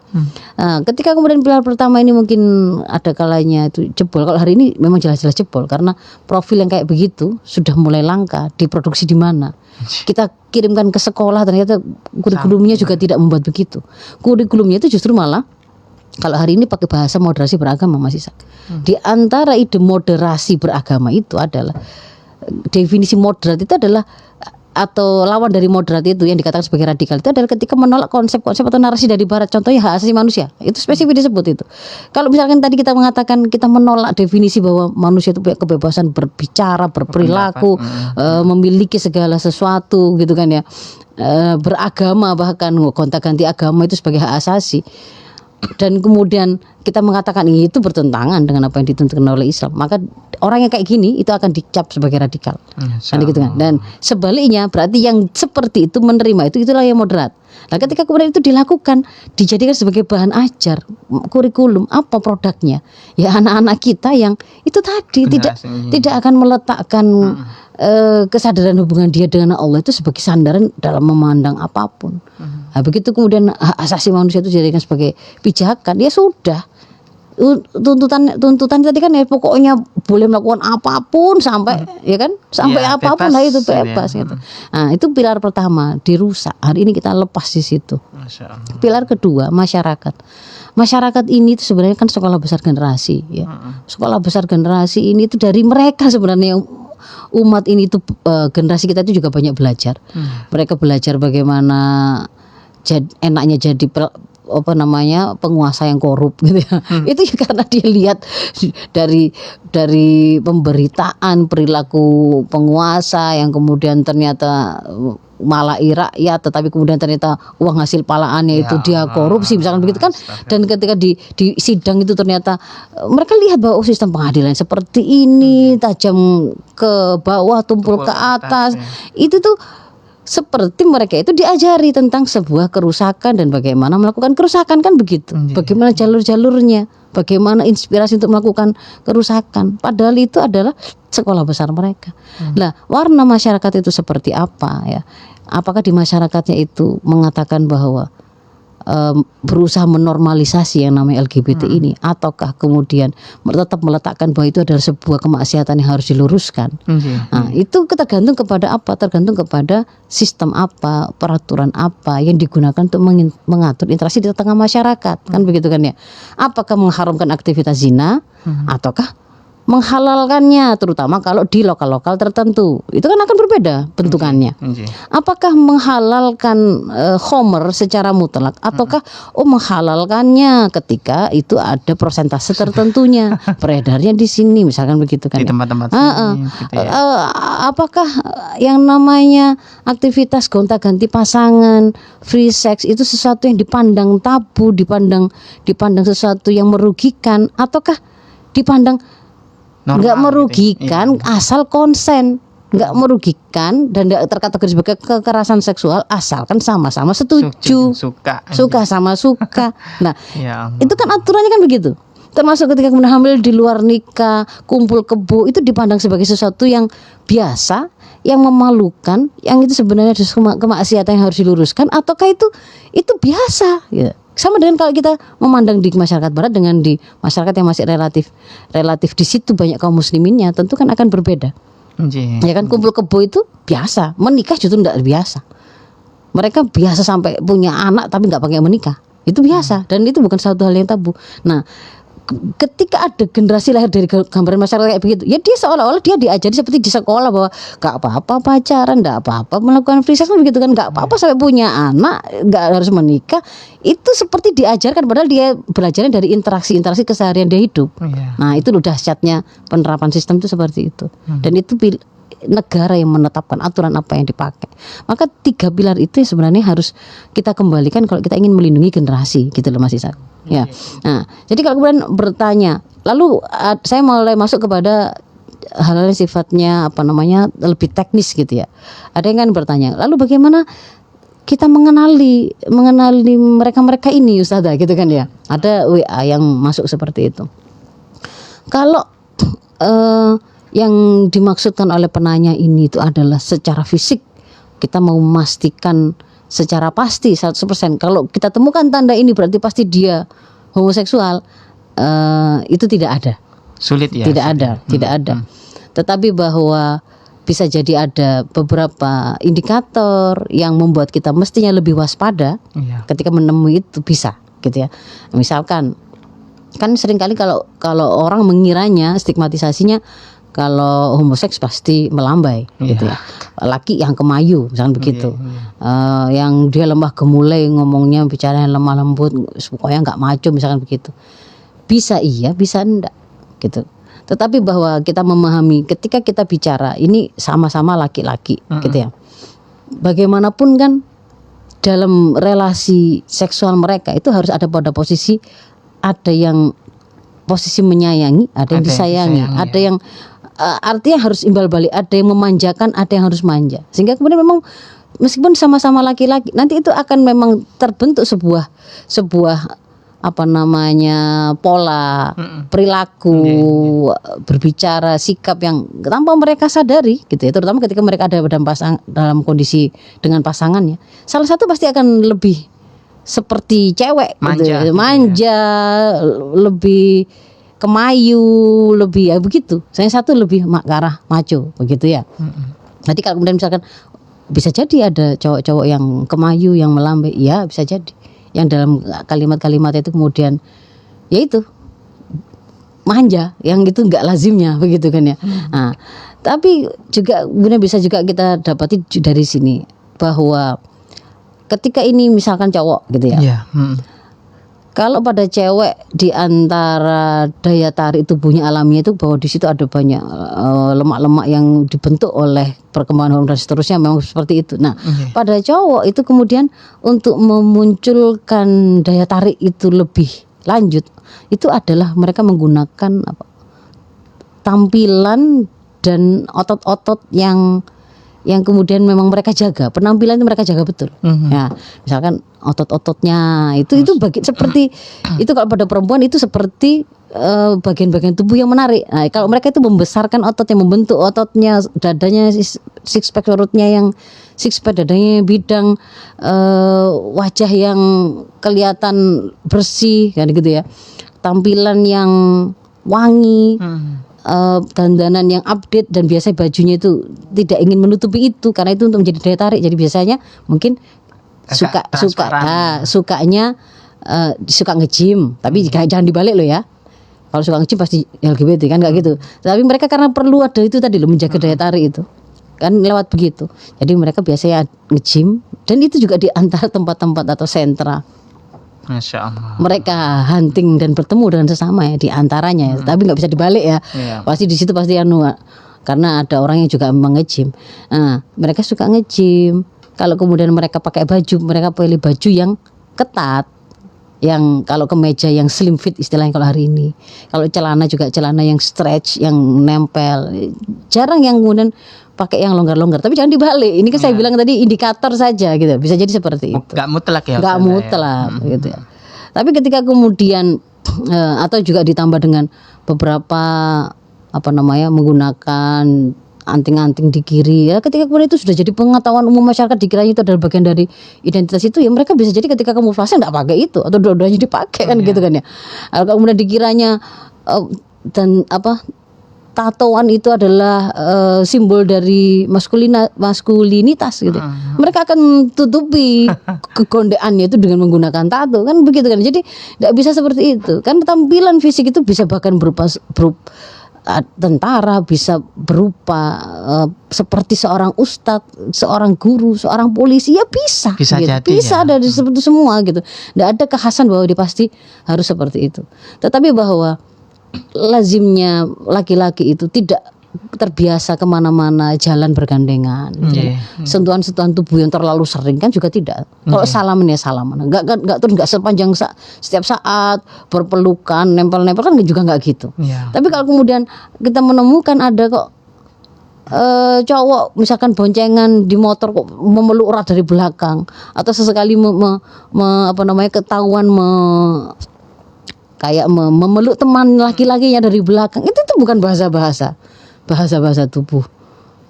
Ketika kemudian pilar pertama ini mungkin ada kalanya itu jebol. Kalau hari ini memang jelas-jelas jebol karena profil yang kayak begitu sudah mulai langka, diproduksi di mana. Kita kirimkan ke sekolah, ternyata kurikulumnya juga tidak membuat begitu. Kurikulumnya itu justru malah kalau hari ini pakai bahasa moderasi beragama, Mas Isa. Di antara ide moderasi beragama itu adalah definisi moderat itu adalah, atau lawan dari moderat itu yang dikatakan sebagai radikal itu adalah ketika menolak konsep-konsep atau narasi dari barat, contohnya hak asasi manusia. Itu spesifik disebut itu. Kalau misalkan tadi kita mengatakan kita menolak definisi bahwa manusia itu punya kebebasan berbicara, berperilaku, memiliki segala sesuatu gitu kan ya, beragama, bahkan gonta-ganti agama itu sebagai hak asasi. dan kemudian kita mengatakan itu bertentangan dengan apa yang ditentukan oleh Islam, maka orang yang kayak gini itu akan dicap sebagai radikal. Kan gitu kan. Dan sebaliknya berarti yang seperti itu menerima itulah yang moderat. Nah, ketika kemudian itu dilakukan, dijadikan sebagai bahan ajar, kurikulum, apa produknya? Ya anak-anak kita yang itu tadi tidak akan meletakkan kesadaran hubungan dia dengan Allah itu sebagai sandaran dalam memandang apapun. Nah, begitu kemudian hak asasi manusia itu dijadikan sebagai pijakan, ya sudah. Tuntutan tadi kan ya pokoknya boleh melakukan apapun sampai ya kan sampai ya, apapun lah itu bebas ya. Gitu. Nah, itu pilar pertama dirusak. Hari ini kita lepas di situ. Pilar kedua, masyarakat. Masyarakat ini itu sebenarnya kan sekolah besar generasi ya. Sekolah besar generasi ini itu dari mereka sebenarnya umat ini itu generasi kita itu juga banyak belajar. Mereka belajar bagaimana enaknya jadi penguasa yang korup gitu ya. Itu ya karena dia lihat dari pemberitaan perilaku penguasa yang kemudian ternyata malahi rakyat, tetapi kemudian ternyata uang hasil palaannya itu dia korupsi misalkan begitu kan. Dan ketika di sidang itu ternyata mereka lihat bahwa sistem pengadilan seperti ini, tajam ke bawah tumpul ke atas itu tuh seperti mereka itu diajari tentang sebuah kerusakan dan bagaimana melakukan kerusakan kan begitu. Bagaimana jalur-jalurnya, bagaimana inspirasi untuk melakukan kerusakan. Padahal itu adalah sekolah besar mereka. Nah, warna masyarakat itu seperti apa ya? Apakah di masyarakatnya itu mengatakan bahwa berusaha menormalisasi yang namanya LGBT ini, ataukah kemudian tetap meletakkan bahwa itu adalah sebuah kemaksiatan yang harus diluruskan? Nah, itu tergantung kepada apa? Tergantung kepada sistem apa, peraturan apa yang digunakan untuk mengatur interaksi di tengah masyarakat, kan begitu kan ya? Apakah mengharamkan aktivitas zina, ataukah menghalalkannya, terutama kalau di lokal-lokal tertentu, itu kan akan berbeda bentukannya. Apakah menghalalkan khomer secara mutlak, ataukah menghalalkannya ketika itu ada persentase tertentunya, beredarnya di sini, misalkan begitu kan? Di tempat-tempat gitu ya. Apakah yang namanya aktivitas gonta-ganti pasangan, free sex itu sesuatu yang dipandang tabu, dipandang sesuatu yang merugikan, ataukah dipandang nggak merugikan gitu. Asal konsen, nggak merugikan dan nggak terkategori sebagai kekerasan seksual asalkan sama-sama setuju, suka sama suka. Nah, itu kan aturannya kan begitu. Termasuk ketika kemudian hamil di luar nikah, kumpul kebo, itu dipandang sebagai sesuatu yang biasa, yang memalukan, yang itu sebenarnya ada kemaksiatan yang harus diluruskan, ataukah itu biasa ya. Sama dengan kalau kita memandang di masyarakat barat dengan di masyarakat yang masih relatif di situ banyak kaum musliminnya, tentu kan akan berbeda. Ya kan, kumpul kebo itu biasa, menikah justru tidak biasa. Mereka biasa sampai punya anak tapi nggak pakai menikah, itu biasa dan itu bukan suatu hal yang tabu. Nah, ketika ada generasi lahir dari gambaran masyarakat kayak begitu, ya dia seolah-olah dia diajari seperti di sekolah bahwa gak apa-apa pacaran, gak apa-apa melakukan free sex kan begitu kan, gak apa-apa sampai punya anak, gak harus menikah. Itu seperti diajarkan padahal dia belajarnya dari interaksi keseharian dia hidup. Nah, itu udah dahsyatnya penerapan sistem itu seperti itu. Dan itu negara yang menetapkan aturan apa yang dipakai. Maka 3 pilar itu sebenarnya harus kita kembalikan kalau kita ingin melindungi generasi gitu loh Mas Ishak. Ya. Nah, jadi kalau kemudian bertanya, lalu saya mulai masuk kepada hal-hal yang sifatnya lebih teknis gitu ya. Ada yang kan bertanya, lalu bagaimana kita mengenali mereka ini Ustazah gitu kan ya. Ada WA yang masuk seperti itu. Kalau yang dimaksudkan oleh penanya ini itu adalah secara fisik, kita mau memastikan secara pasti 100%. Kalau kita temukan tanda ini berarti pasti dia homoseksual, itu tidak ada. Sulit ya. Tidak ada. Tetapi bahwa bisa jadi ada beberapa indikator yang membuat kita mestinya lebih waspada ketika menemui itu, bisa gitu ya. Misalkan kan seringkali kalau orang mengiranya, stigmatisasinya kalau homoseks pasti melambai gitu ya. Laki yang kemayu misalkan begitu. Yang dia lemah gemulai, ngomongnya bicaranya lemah lembut, pokoknya enggak maco misalkan begitu. Bisa iya, bisa enggak gitu. Tetapi bahwa kita memahami ketika kita bicara ini sama-sama laki-laki gitu ya. Bagaimanapun kan dalam relasi seksual mereka itu harus ada pada posisi, ada yang posisi menyayangi, ada yang disayangi, ada yang artinya harus imbal balik, ada yang memanjakan, ada yang harus manja. Sehingga kemudian memang meskipun sama-sama laki-laki, nanti itu akan memang terbentuk sebuah pola perilaku, berbicara, sikap yang tanpa mereka sadari gitu ya. Terutama ketika mereka ada dalam kondisi dengan pasangannya, salah satu pasti akan lebih seperti cewek manja, gitu, manja, lebih kemayu, lebih ya begitu. Saya satu lebih ke arah maco begitu ya. Nanti kalau kemudian misalkan bisa jadi ada cowok-cowok yang kemayu, yang melambai, ya bisa jadi. Yang dalam kalimat-kalimat itu kemudian ya itu manja, yang itu enggak lazimnya begitu kan ya. Nah, tapi juga kemudian bisa juga kita dapati dari sini bahwa ketika ini misalkan cowok gitu ya. Kalau pada cewek di antara daya tarik tubuhnya alamiah itu bahwa di situ ada banyak lemak-lemak yang dibentuk oleh perkembangan hormon dan seterusnya, memang seperti itu. Nah, pada cowok itu kemudian untuk memunculkan daya tarik itu lebih lanjut, itu adalah mereka menggunakan tampilan dan otot-otot yang kemudian memang mereka jaga, penampilan itu mereka jaga betul. Ya, misalkan otot-ototnya itu bagi seperti itu, kalau pada perempuan itu seperti bagian-bagian tubuh yang menarik. Nah, kalau mereka itu membesarkan otot yang membentuk ototnya, dadanya six pack, perutnya yang six pack, dadanya bidang, wajah yang kelihatan bersih kan gitu ya. Tampilan yang wangi. Dandanan yang update, dan biasanya bajunya itu tidak ingin menutupi itu karena itu untuk menjadi daya tarik. Jadi biasanya mungkin sukanya nge-gym, tapi jangan dibalik loh ya. Kalau suka nge-gym pasti LGBT kan, nggak gitu. Tapi mereka karena perlu ada itu tadi loh, menjaga daya tarik itu kan lewat begitu. Jadi mereka biasanya nge-gym, dan itu juga di antara tempat-tempat atau sentra. Masya Allah. Mereka hunting dan bertemu dengan sesama ya, di antaranya ya. Tapi nggak bisa dibalik ya. Pasti di situ pasti karena ada orang yang juga memang nge-gym. Nah, mereka suka nge-gym. Kalau kemudian mereka pakai baju, mereka pilih baju yang ketat, yang kalau kemeja yang slim fit istilahnya kalau hari ini. Kalau celana juga celana yang stretch, yang nempel. Jarang yang kemudian pakai yang longgar-longgar. Tapi jangan dibalik. Ini kan saya bilang tadi indikator saja gitu. Bisa jadi seperti itu. Gak mutlak ya. Gak mutlak gitu ya. Tapi ketika kemudian atau juga ditambah dengan beberapa menggunakan anting-anting di kiri ya, ketika kemudian itu sudah jadi pengetahuan umum masyarakat, dikiranya itu adalah bagian dari identitas itu ya, mereka bisa jadi ketika kamuflase enggak pakai itu atau dua-duanya dipakai kan gitu kan ya. Kalau kemudian dikiranya dan tatoan itu adalah simbol dari maskulinitas gitu. Mereka akan tutupi kegondeannya itu dengan menggunakan tato kan begitu kan. Jadi tidak bisa seperti itu. Kan tampilan fisik itu bisa bahkan berupa tentara, bisa berupa seperti seorang ustadz, seorang guru, seorang polisi, ya bisa gitu. Jadi, bisa ada seperti semua gitu. Tidak ada kekhasan bahwa dia pasti harus seperti itu. Tetapi bahwa lazimnya laki-laki itu tidak terbiasa kemana-mana jalan bergandengan, sentuhan-sentuhan tubuh yang terlalu sering kan juga tidak. Kalau salaman ya salaman, nggak sepanjang setiap saat berpelukan, nempel-nempel kan juga nggak gitu. Tapi kalau kemudian kita menemukan ada kok cowok misalkan boncengan di motor kok memeluk erat dari belakang, atau sesekali ketahuan kayak memeluk teman laki-lakinya dari belakang, itu bukan bahasa tubuh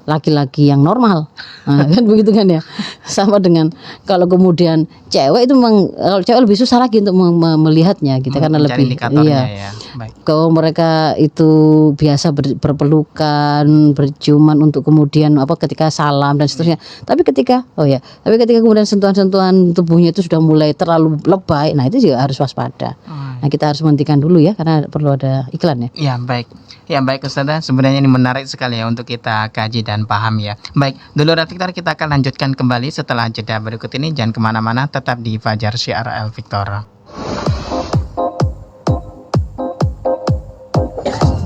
laki-laki yang normal. Nah, kan begitu kan ya. Sama dengan kalau kemudian cewek itu memang, kalau cewek lebih susah lagi untuk melihatnya gitu, karena lebih ya. Kalau mereka itu biasa berpelukan, berciuman untuk kemudian ketika salam dan seterusnya. Tapi ketika kemudian sentuhan-sentuhan tubuhnya itu sudah mulai terlalu lebay, nah itu juga harus waspada. Nah, kita harus menghentikan dulu ya, karena perlu ada iklan ya. Ya baik Ustazah, sebenarnya ini menarik sekali ya untuk kita kaji dan paham ya. Baik, dulu Victor, kita akan lanjutkan kembali setelah jeda berikut ini. Jangan kemana-mana, tetap di Fajar Syiar Al Victor.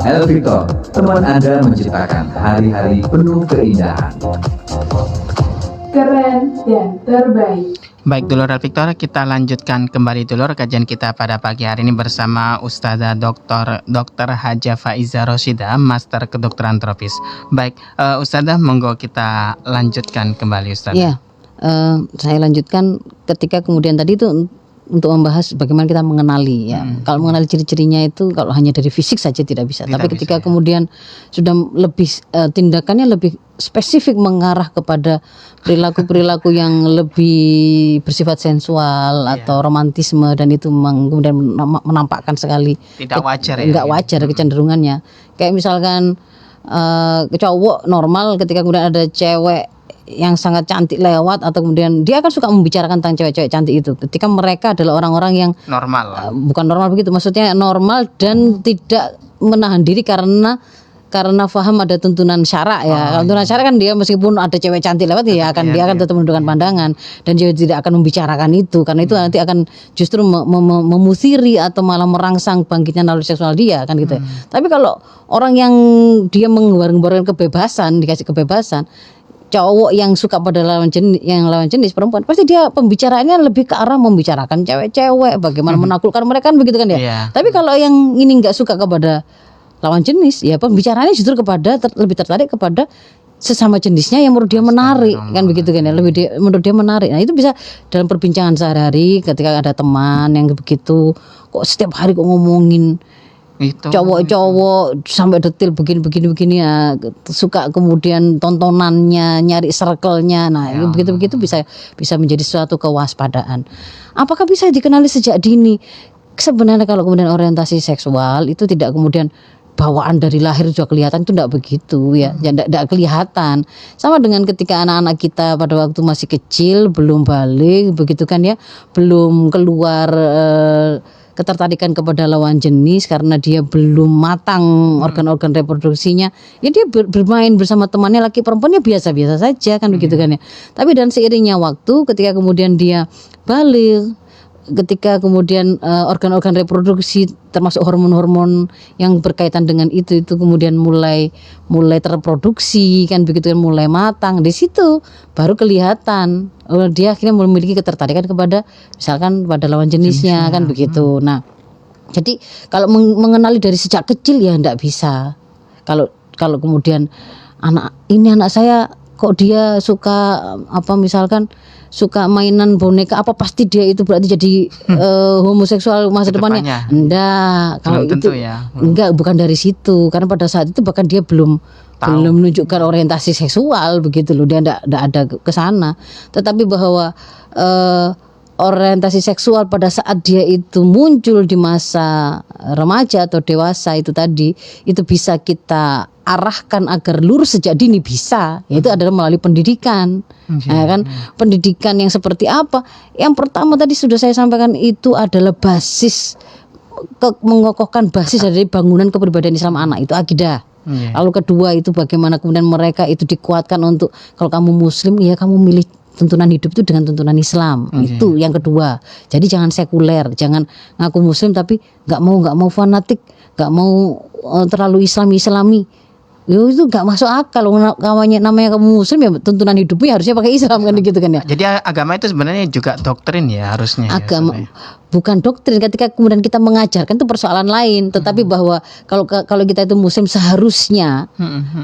El Victor, teman Anda menciptakan hari-hari penuh keindahan. Keren dan terbaik. Baik Dulur Victor, kita lanjutkan kembali Dulur kajian kita pada pagi hari ini bersama Ustazah Dr. Hajah Faiza Rosyida, Master Kedokteran Tropis. Baik, Ustazah, monggo kita lanjutkan kembali Ustazah. Ya, saya lanjutkan ketika kemudian tadi itu untuk membahas bagaimana kita mengenali ya. Kalau mengenali ciri-cirinya itu kalau hanya dari fisik saja tidak bisa. Tapi ketika kemudian sudah lebih tindakannya lebih spesifik mengarah kepada perilaku-perilaku yang lebih bersifat sensual atau romantisme, dan itu kemudian menampakkan sekali tidak wajar enggak wajar kecenderungannya. Kayak misalkan cowok normal ketika kemudian ada cewek yang sangat cantik lewat, atau kemudian dia akan suka membicarakan tentang cewek-cewek cantik itu ketika mereka adalah orang-orang yang normal, bukan normal begitu, maksudnya normal dan tidak menahan diri karena paham ada tuntunan syarak ya. Tuntunan syarak kan dia meskipun ada cewek cantik lewat dia akan tetap menundukkan pandangan, dan dia tidak akan membicarakan itu karena itu nanti akan justru memusiri atau malah merangsang bangkitnya naluri seksual dia kan gitu. Tapi kalau orang yang dia menggembar-gemborkan kebebasan, dikasih kebebasan, cowok yang suka pada lawan jenis perempuan, pasti dia pembicaraannya lebih ke arah membicarakan cewek-cewek, bagaimana menaklukkan mereka kan begitu kan ya. Tapi kalau yang ini nggak suka kepada lawan jenis, ya pembicaraannya justru lebih tertarik kepada sesama jenisnya yang menurut dia menarik kan begitu kan ya, menurut dia menarik. Nah itu bisa dalam perbincangan sehari-hari ketika ada teman yang begitu, kok setiap hari kok ngomongin itu cowok sampai detail begini ya, suka kemudian tontonannya, nyari circle-nya. Nah begitu bisa menjadi suatu kewaspadaan. Apakah bisa dikenali sejak dini? Sebenarnya kalau kemudian orientasi seksual itu tidak kemudian bawaan dari lahir sudah kelihatan, itu tidak begitu ya, tidak kelihatan. Sama dengan ketika anak-anak kita pada waktu masih kecil, belum balik begitu kan ya, belum keluar ketertarikan kepada lawan jenis karena dia belum matang organ-organ reproduksinya, ya dia bermain bersama temannya laki perempuannya biasa-biasa saja kan begitu kan ya. Tapi dan seiringnya waktu ketika kemudian dia balik, ketika kemudian organ-organ reproduksi termasuk hormon-hormon yang berkaitan dengan itu kemudian mulai terproduksi kan begitu kan, mulai matang, di situ baru kelihatan dia akhirnya memiliki ketertarikan kepada misalkan pada lawan jenisnya kan begitu. Nah jadi kalau mengenali dari sejak kecil ya enggak bisa. Kalau kemudian anak saya kok dia suka misalkan suka mainan boneka pasti dia itu berarti jadi homoseksual masa depannya. Enggak, kalau itu enggak, bukan dari situ, karena pada saat itu bahkan dia belum menunjukkan orientasi seksual begitu loh, dia enggak ada ke sana. Tetapi bahwa orientasi seksual pada saat dia itu muncul di masa remaja atau dewasa itu tadi, itu bisa kita arahkan agar lurus sejak dini, bisa, yaitu adalah melalui pendidikan. Ya kan, pendidikan yang seperti apa? Yang pertama tadi sudah saya sampaikan, itu adalah basis mengokohkan basis dari bangunan kepribadian Islam anak, itu akidah. Lalu kedua itu bagaimana kemudian mereka itu dikuatkan untuk kalau kamu muslim ya kamu milih tuntunan hidup itu dengan tuntunan Islam. Itu yang kedua. Jadi jangan sekuler, jangan ngaku muslim tapi nggak mau fanatik, nggak mau terlalu islami. Itu nggak masuk akal. Namanya kamu muslim ya tuntunan hidupnya harusnya pakai Islam kan gitu kan ya. Jadi agama itu sebenarnya juga doktrin ya harusnya. Agama bukan doktrin. Ketika kemudian kita mengajarkan itu persoalan lain. Tetapi bahwa kalau kita itu muslim seharusnya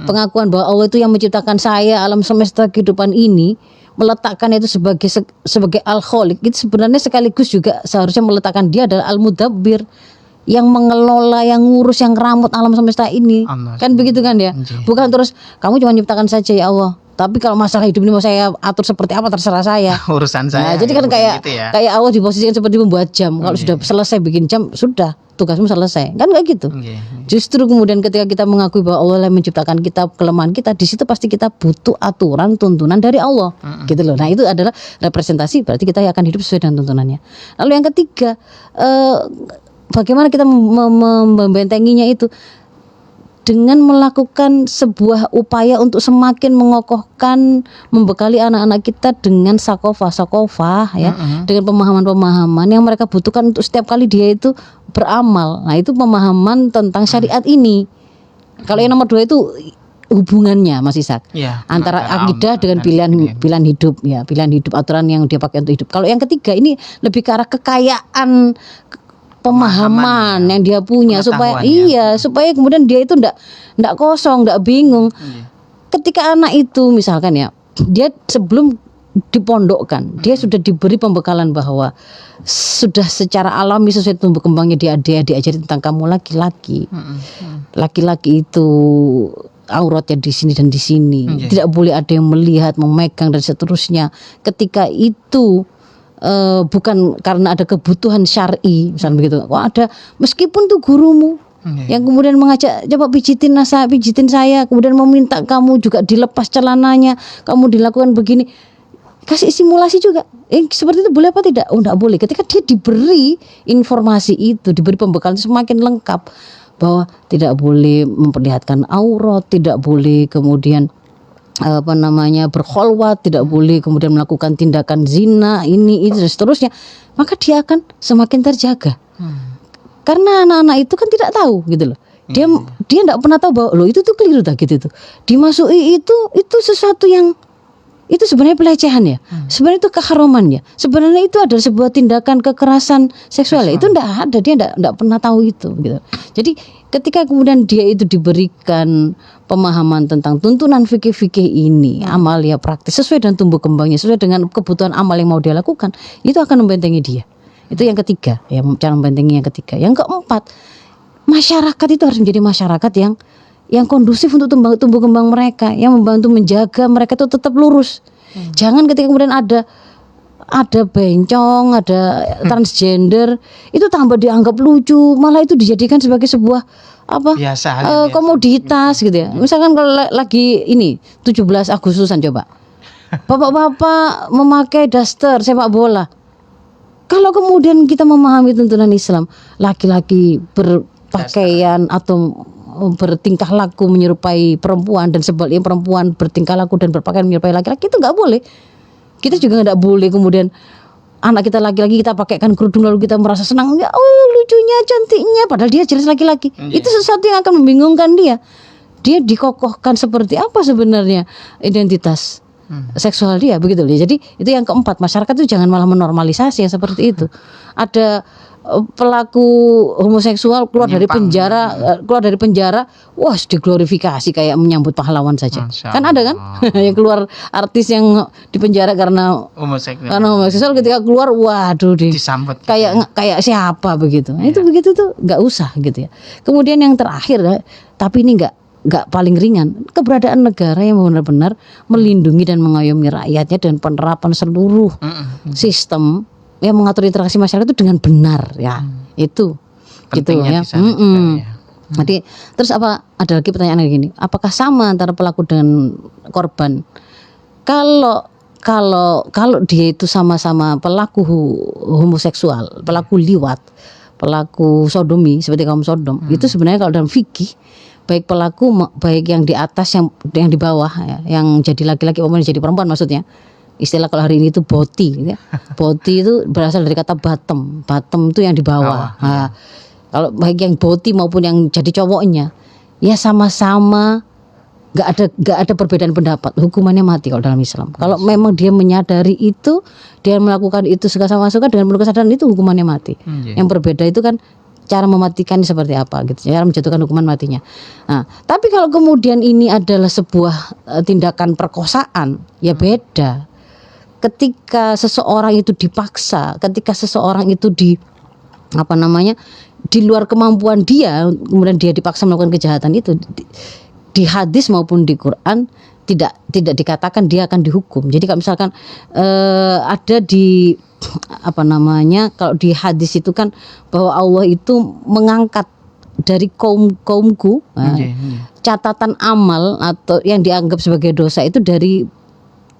pengakuan bahwa Allah itu yang menciptakan saya, alam semesta kehidupan ini, meletakkan itu sebagai al-khaliq, itu sebenarnya sekaligus juga seharusnya meletakkan dia adalah al-mudabbir, yang mengelola, yang ngurus, yang ngeramut alam semesta ini. Kan begitu kan ya. Bukan terus kamu cuma menciptakan saja ya Allah, tapi kalau masalah hidup ini mau saya atur seperti apa terserah saya. Urusan saya. Nah, jadi kan kayak Allah diposisikan seperti membuat jam. Kalau sudah selesai bikin jam, sudah tugasmu selesai. Kan kayak gitu. Justru kemudian ketika kita mengakui bahwa Allah yang menciptakan kita, kelemahan kita, di situ pasti kita butuh aturan, tuntunan dari Allah. Gitu loh. Nah, itu adalah representasi, berarti kita akan hidup sesuai dengan tuntunannya. Lalu yang ketiga, bagaimana kita membentenginya itu dengan melakukan sebuah upaya untuk semakin mengokohkan, membekali anak-anak kita dengan sakofah ya, dengan pemahaman-pemahaman yang mereka butuhkan untuk setiap kali dia itu beramal. Nah, itu pemahaman tentang syariat ini. Kalau yang nomor 2 itu hubungannya Mas Ishak Ya, antara antara akidah dengan dan pilihan hidup ya, pilihan hidup, aturan yang dia pakai untuk hidup. Kalau yang ketiga ini lebih ke arah kekayaan pemahaman yang dia punya, supaya pengetahuannya. supaya kemudian dia itu ndak kosong, ndak bingung. Ketika anak itu misalkan ya, dia sebelum dipondokkan, dia sudah diberi pembekalan bahwa sudah secara alami sesuai tumbuh kembangnya dia diajari tentang kamu laki-laki. Laki-laki itu auratnya di sini dan di sini. Tidak boleh ada yang melihat, memegang dan seterusnya. Ketika itu bukan karena ada kebutuhan syar'i, misalnya begitu. Wah, ada, meskipun tuh gurumu yang kemudian mengajak, coba pijitin saya, kemudian meminta kamu juga dilepas celananya, kamu dilakukan begini, kasih simulasi juga. Seperti itu boleh apa tidak? Oh, enggak boleh. Ketika dia diberi informasi itu, diberi pembekalan semakin lengkap bahwa tidak boleh memperlihatkan aurat, tidak boleh kemudian berkholwat, tidak boleh kemudian melakukan tindakan zina, ini itu dan seterusnya, maka dia akan semakin terjaga. Karena anak-anak itu kan tidak tahu gitu loh. Dia enggak pernah tahu bahwa loh itu tuh keliru tak gitu tuh. Dimasuki itu sesuatu yang itu sebenarnya pelecehan ya. Sebenarnya itu keharaman ya. Sebenarnya itu adalah sebuah tindakan kekerasan seksual. Itu enggak ada, dia enggak pernah tahu itu gitu. Jadi ketika kemudian dia itu diberikan pemahaman tentang tuntunan fikih-fikih ini, amal ya praktis sesuai dengan tumbuh kembangnya, sesuai dengan kebutuhan amal yang mau dia lakukan, itu akan membentengi dia. Itu yang ketiga, ya, cara membentengi yang ketiga. Yang keempat, masyarakat itu harus menjadi masyarakat yang kondusif untuk tumbuh kembang mereka, yang membantu menjaga mereka itu tetap lurus. Jangan ketika kemudian ada bencong, ada transgender, itu tambah dianggap lucu, malah itu dijadikan sebagai sebuah biasa, komoditas gitu ya. Misalkan kalau lagi ini 17 Agustusan coba, bapak-bapak memakai daster sepak bola. Kalau kemudian kita memahami tuntunan Islam, laki-laki berpakaian atau bertingkah laku menyerupai perempuan dan sebaliknya perempuan bertingkah laku dan berpakaian menyerupai laki-laki, itu nggak boleh. Kita juga nggak boleh kemudian anak kita laki-laki kita pakaikan kerudung lalu kita merasa senang, ya lucunya, cantiknya, padahal dia jelas laki-laki. Itu sesuatu yang akan membingungkan dia. Dia dikokohkan seperti apa sebenarnya identitas seksual dia, begitu loh. Jadi itu yang keempat, masyarakat itu jangan malah menormalisasi yang seperti itu. Ada pelaku homoseksual keluar dari penjara, wah diglorifikasi kayak menyambut pahlawan saja. Kan ada kan yang keluar artis yang di penjara karena homoseksual, ketika keluar waduh disambut kayak siapa begitu. Itu begitu tuh nggak usah gitu ya. Kemudian yang terakhir, tapi ini nggak paling ringan, keberadaan negara yang benar-benar melindungi dan mengayomi rakyatnya dan penerapan seluruh sistem yang mengatur interaksi masyarakat itu dengan benar ya. Itu gitu ya. Jadi terus ada lagi pertanyaan lagi gini, apakah sama antara pelaku dengan korban? Kalau dia itu sama-sama pelaku homoseksual, pelaku liwat, pelaku sodomi seperti kaum Sodom, itu sebenarnya kalau dalam fikih baik pelaku baik yang di atas yang di bawah ya, yang jadi laki-laki maupun jadi perempuan, maksudnya istilah kalau hari ini itu boti ya. Boti itu berasal dari kata bottom itu yang di bawah. Nah, kalau baik yang boti maupun yang jadi cowoknya ya sama-sama nggak ada perbedaan pendapat, hukumannya mati kalau dalam Islam. Kalau memang dia menyadari itu, dia melakukan itu segala masukan dengan penuh kesadaran, itu hukumannya mati. Yang berbeda itu kan cara mematikan seperti apa gitu, cara menjatuhkan hukuman matinya. Nah, tapi kalau kemudian ini adalah sebuah tindakan perkosaan, ya beda. Ketika seseorang itu dipaksa, ketika seseorang itu di luar kemampuan dia, kemudian dia dipaksa melakukan kejahatan itu, di hadis maupun di Quran tidak dikatakan dia akan dihukum. Jadi kalau misalkan ada di kalau di hadis itu kan bahwa Allah itu mengangkat dari kaumku catatan amal atau yang dianggap sebagai dosa itu dari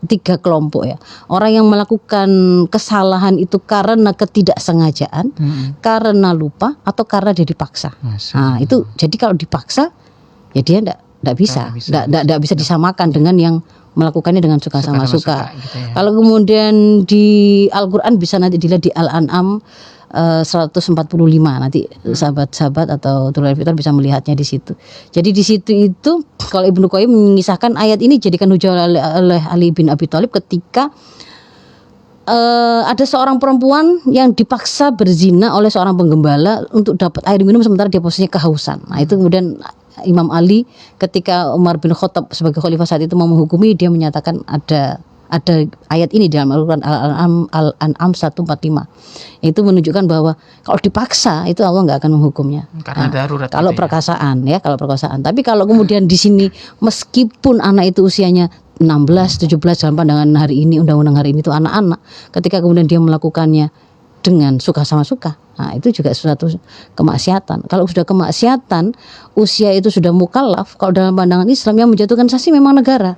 3 kelompok ya. Orang yang melakukan kesalahan itu karena ketidaksengajaan, karena lupa, atau karena dia dipaksa. Nah, itu jadi kalau dipaksa ya dia enggak bisa disamakan dengan yang melakukannya dengan suka sama suka. Gitu ya. Kalau kemudian di Al-Qur'an bisa nanti dilihat di Al-An'am 145. Nanti sahabat-sahabat atau Dulur Victor bisa melihatnya di situ. Jadi di situ itu kalau Ibnu Qayyim mengisahkan ayat ini jadikan hujah oleh Ali bin Abi Thalib ketika ada seorang perempuan yang dipaksa berzina oleh seorang penggembala untuk dapat air minum sementara dia posisinya kehausan. Nah itu kemudian Imam Ali ketika Umar bin Khattab sebagai khalifah saat itu mau menghukumi, dia menyatakan ada ayat ini dalam Al-Quran Al-An'am 145. Itu menunjukkan bahwa kalau dipaksa itu Allah nggak akan menghukumnya. Karena darurat. Kalau perkosaan ya, kalau perkosaan. Tapi kalau kemudian di sini meskipun anak itu usianya 16, 17 dalam pandangan hari ini, undang-undang hari ini itu anak-anak, ketika kemudian dia melakukannya dengan suka sama suka, nah itu juga suatu kemaksiatan. Kalau sudah kemaksiatan, usia itu sudah mukallaf, kalau dalam pandangan Islam yang menjatuhkan sanksi memang negara.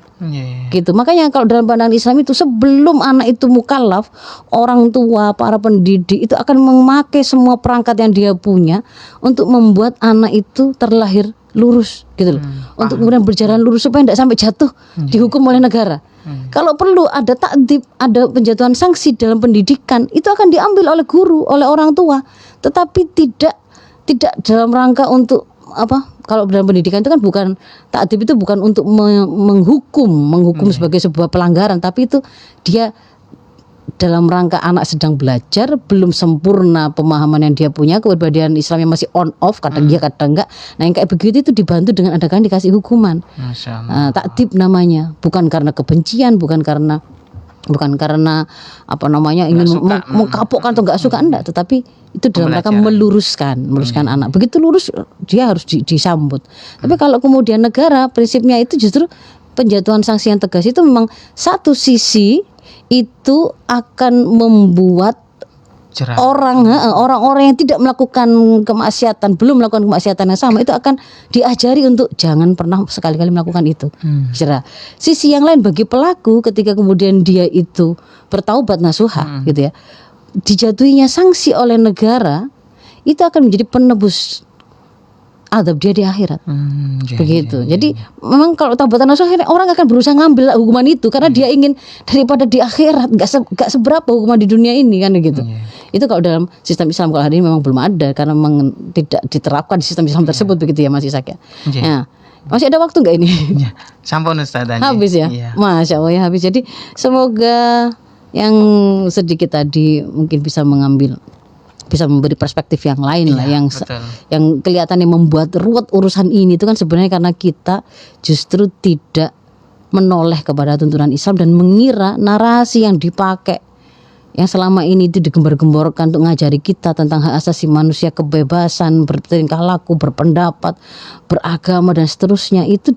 Gitu. Makanya kalau dalam pandangan Islam itu sebelum anak itu mukallaf, orang tua, para pendidik itu akan memakai semua perangkat yang dia punya untuk membuat anak itu terlahir lurus gitu loh. Untuk kemudian berjalan lurus supaya tidak sampai jatuh dihukum oleh negara. Kalau perlu ada takdib, ada penjatuhan sanksi dalam pendidikan, itu akan diambil oleh guru, oleh orang tua, tetapi tidak dalam rangka untuk apa? Kalau dalam pendidikan itu kan bukan takdib, itu bukan untuk menghukum sebagai sebuah pelanggaran, tapi itu dia dalam rangka anak sedang belajar, belum sempurna pemahaman yang dia punya, kepribadian Islam yang masih on off, kadang dia kadang enggak. Nah yang kayak begitu itu dibantu dengan adakan dikasih hukuman. Takdib namanya, bukan karena kebencian, bukan karena apa namanya ingin mengkapokkan atau enggak suka, enggak, tetapi itu dalam rangka meluruskan anak. Begitu lurus dia harus disambut. Tapi kalau kemudian negara prinsipnya itu justru penjatuhan sanksi yang tegas itu memang satu sisi itu akan membuat orang-orang yang tidak melakukan kemaksiatan, belum melakukan kemaksiatan yang sama, itu akan diajari untuk jangan pernah sekali-kali melakukan itu. Sisi yang lain bagi pelaku ketika kemudian dia itu bertaubat nasuha gitu ya, dijatuhinya sanksi oleh negara, itu akan menjadi penebus adab dia di akhirat. Begitu. Jadi memang kalau taubatan nasuha orang akan berusaha ngambil hukuman itu karena dia ingin daripada di akhirat enggak seberapa hukuman di dunia ini kan gitu. Itu kalau dalam sistem Islam kalau hari ini memang belum ada karena memang tidak diterapkan di sistem Islam tersebut begitu ya Mas Ishak ya. Ya. Masih ada waktu enggak ini? Sampun Ustaz. Habis ya. Masya Allah ya habis. Jadi semoga yang sedikit tadi mungkin bisa memberi perspektif yang lain lah, yang kelihatannya membuat ruwet urusan ini itu kan sebenarnya karena kita justru tidak menoleh kepada tuntunan Islam dan mengira narasi yang dipakai yang selama ini itu digembar-gemborkan untuk ngajari kita tentang hak asasi manusia, kebebasan bertingkah laku, berpendapat, beragama dan seterusnya, itu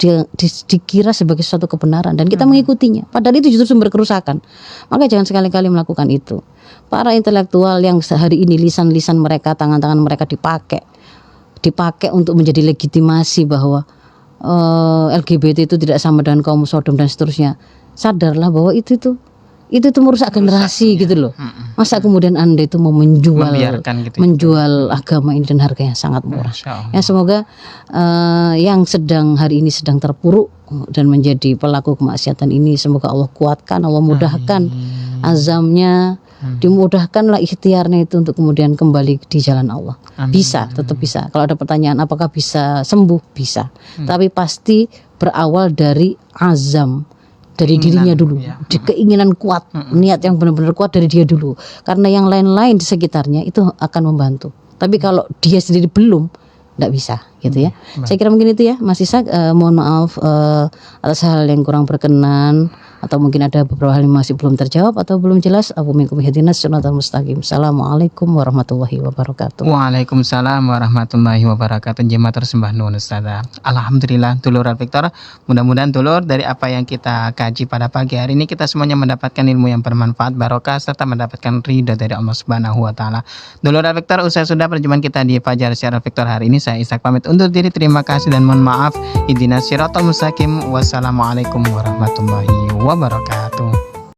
dikira sebagai suatu kebenaran dan kita mengikutinya, padahal itu justru sumber kerusakan. Maka jangan sekali-kali melakukan itu. Para intelektual yang sehari ini lisan-lisan mereka, tangan-tangan mereka dipakai untuk menjadi legitimasi bahwa LGBT itu tidak sama dengan kaum Sodom dan seterusnya, sadarlah bahwa itu merusak generasi gitu loh. Masa kemudian Anda itu mau menjual agama ini dan harga yang sangat murah. Ya semoga yang hari ini sedang terpuruk dan menjadi pelaku kemaksiatan ini, semoga Allah kuatkan, Allah mudahkan azamnya, dimudahkanlah ikhtiarnya itu untuk kemudian kembali di jalan Allah. Bisa, tetap bisa. Kalau ada pertanyaan apakah bisa sembuh, bisa. Tapi pasti berawal dari azam, dari dirinya dulu, keinginan kuat, niat yang benar-benar kuat dari dia dulu. Karena yang lain-lain di sekitarnya itu akan membantu. Tapi kalau dia sendiri belum, tidak bisa, gitu ya. Saya kira mungkin itu ya, Mas Ishak. Mohon maaf atas hal yang kurang berkenan, atau mungkin ada beberapa hal yang masih belum terjawab atau belum jelas. Aku minkum ihdinas siratal mustaqim. Assalamualaikum warahmatullahi wabarakatuh. Waalaikumsalam warahmatullahi wabarakatuh. Jemaah tersembah nuwun Ustazah. Alhamdulillah Dulur Victor, mudah-mudahan Dulur dari apa yang kita kaji pada pagi hari ini kita semuanya mendapatkan ilmu yang bermanfaat, barokah, serta mendapatkan ridha dari Allah Subhanahu wa taala. Dulur Victor, usai sudah perjumpaan kita di Fajar Syiar Victor hari ini, saya Ishak pamit undur diri. Terima kasih dan mohon maaf. Ihdinas siratal mustaqim. Wassalamualaikum warahmatullahi wabarakatuh.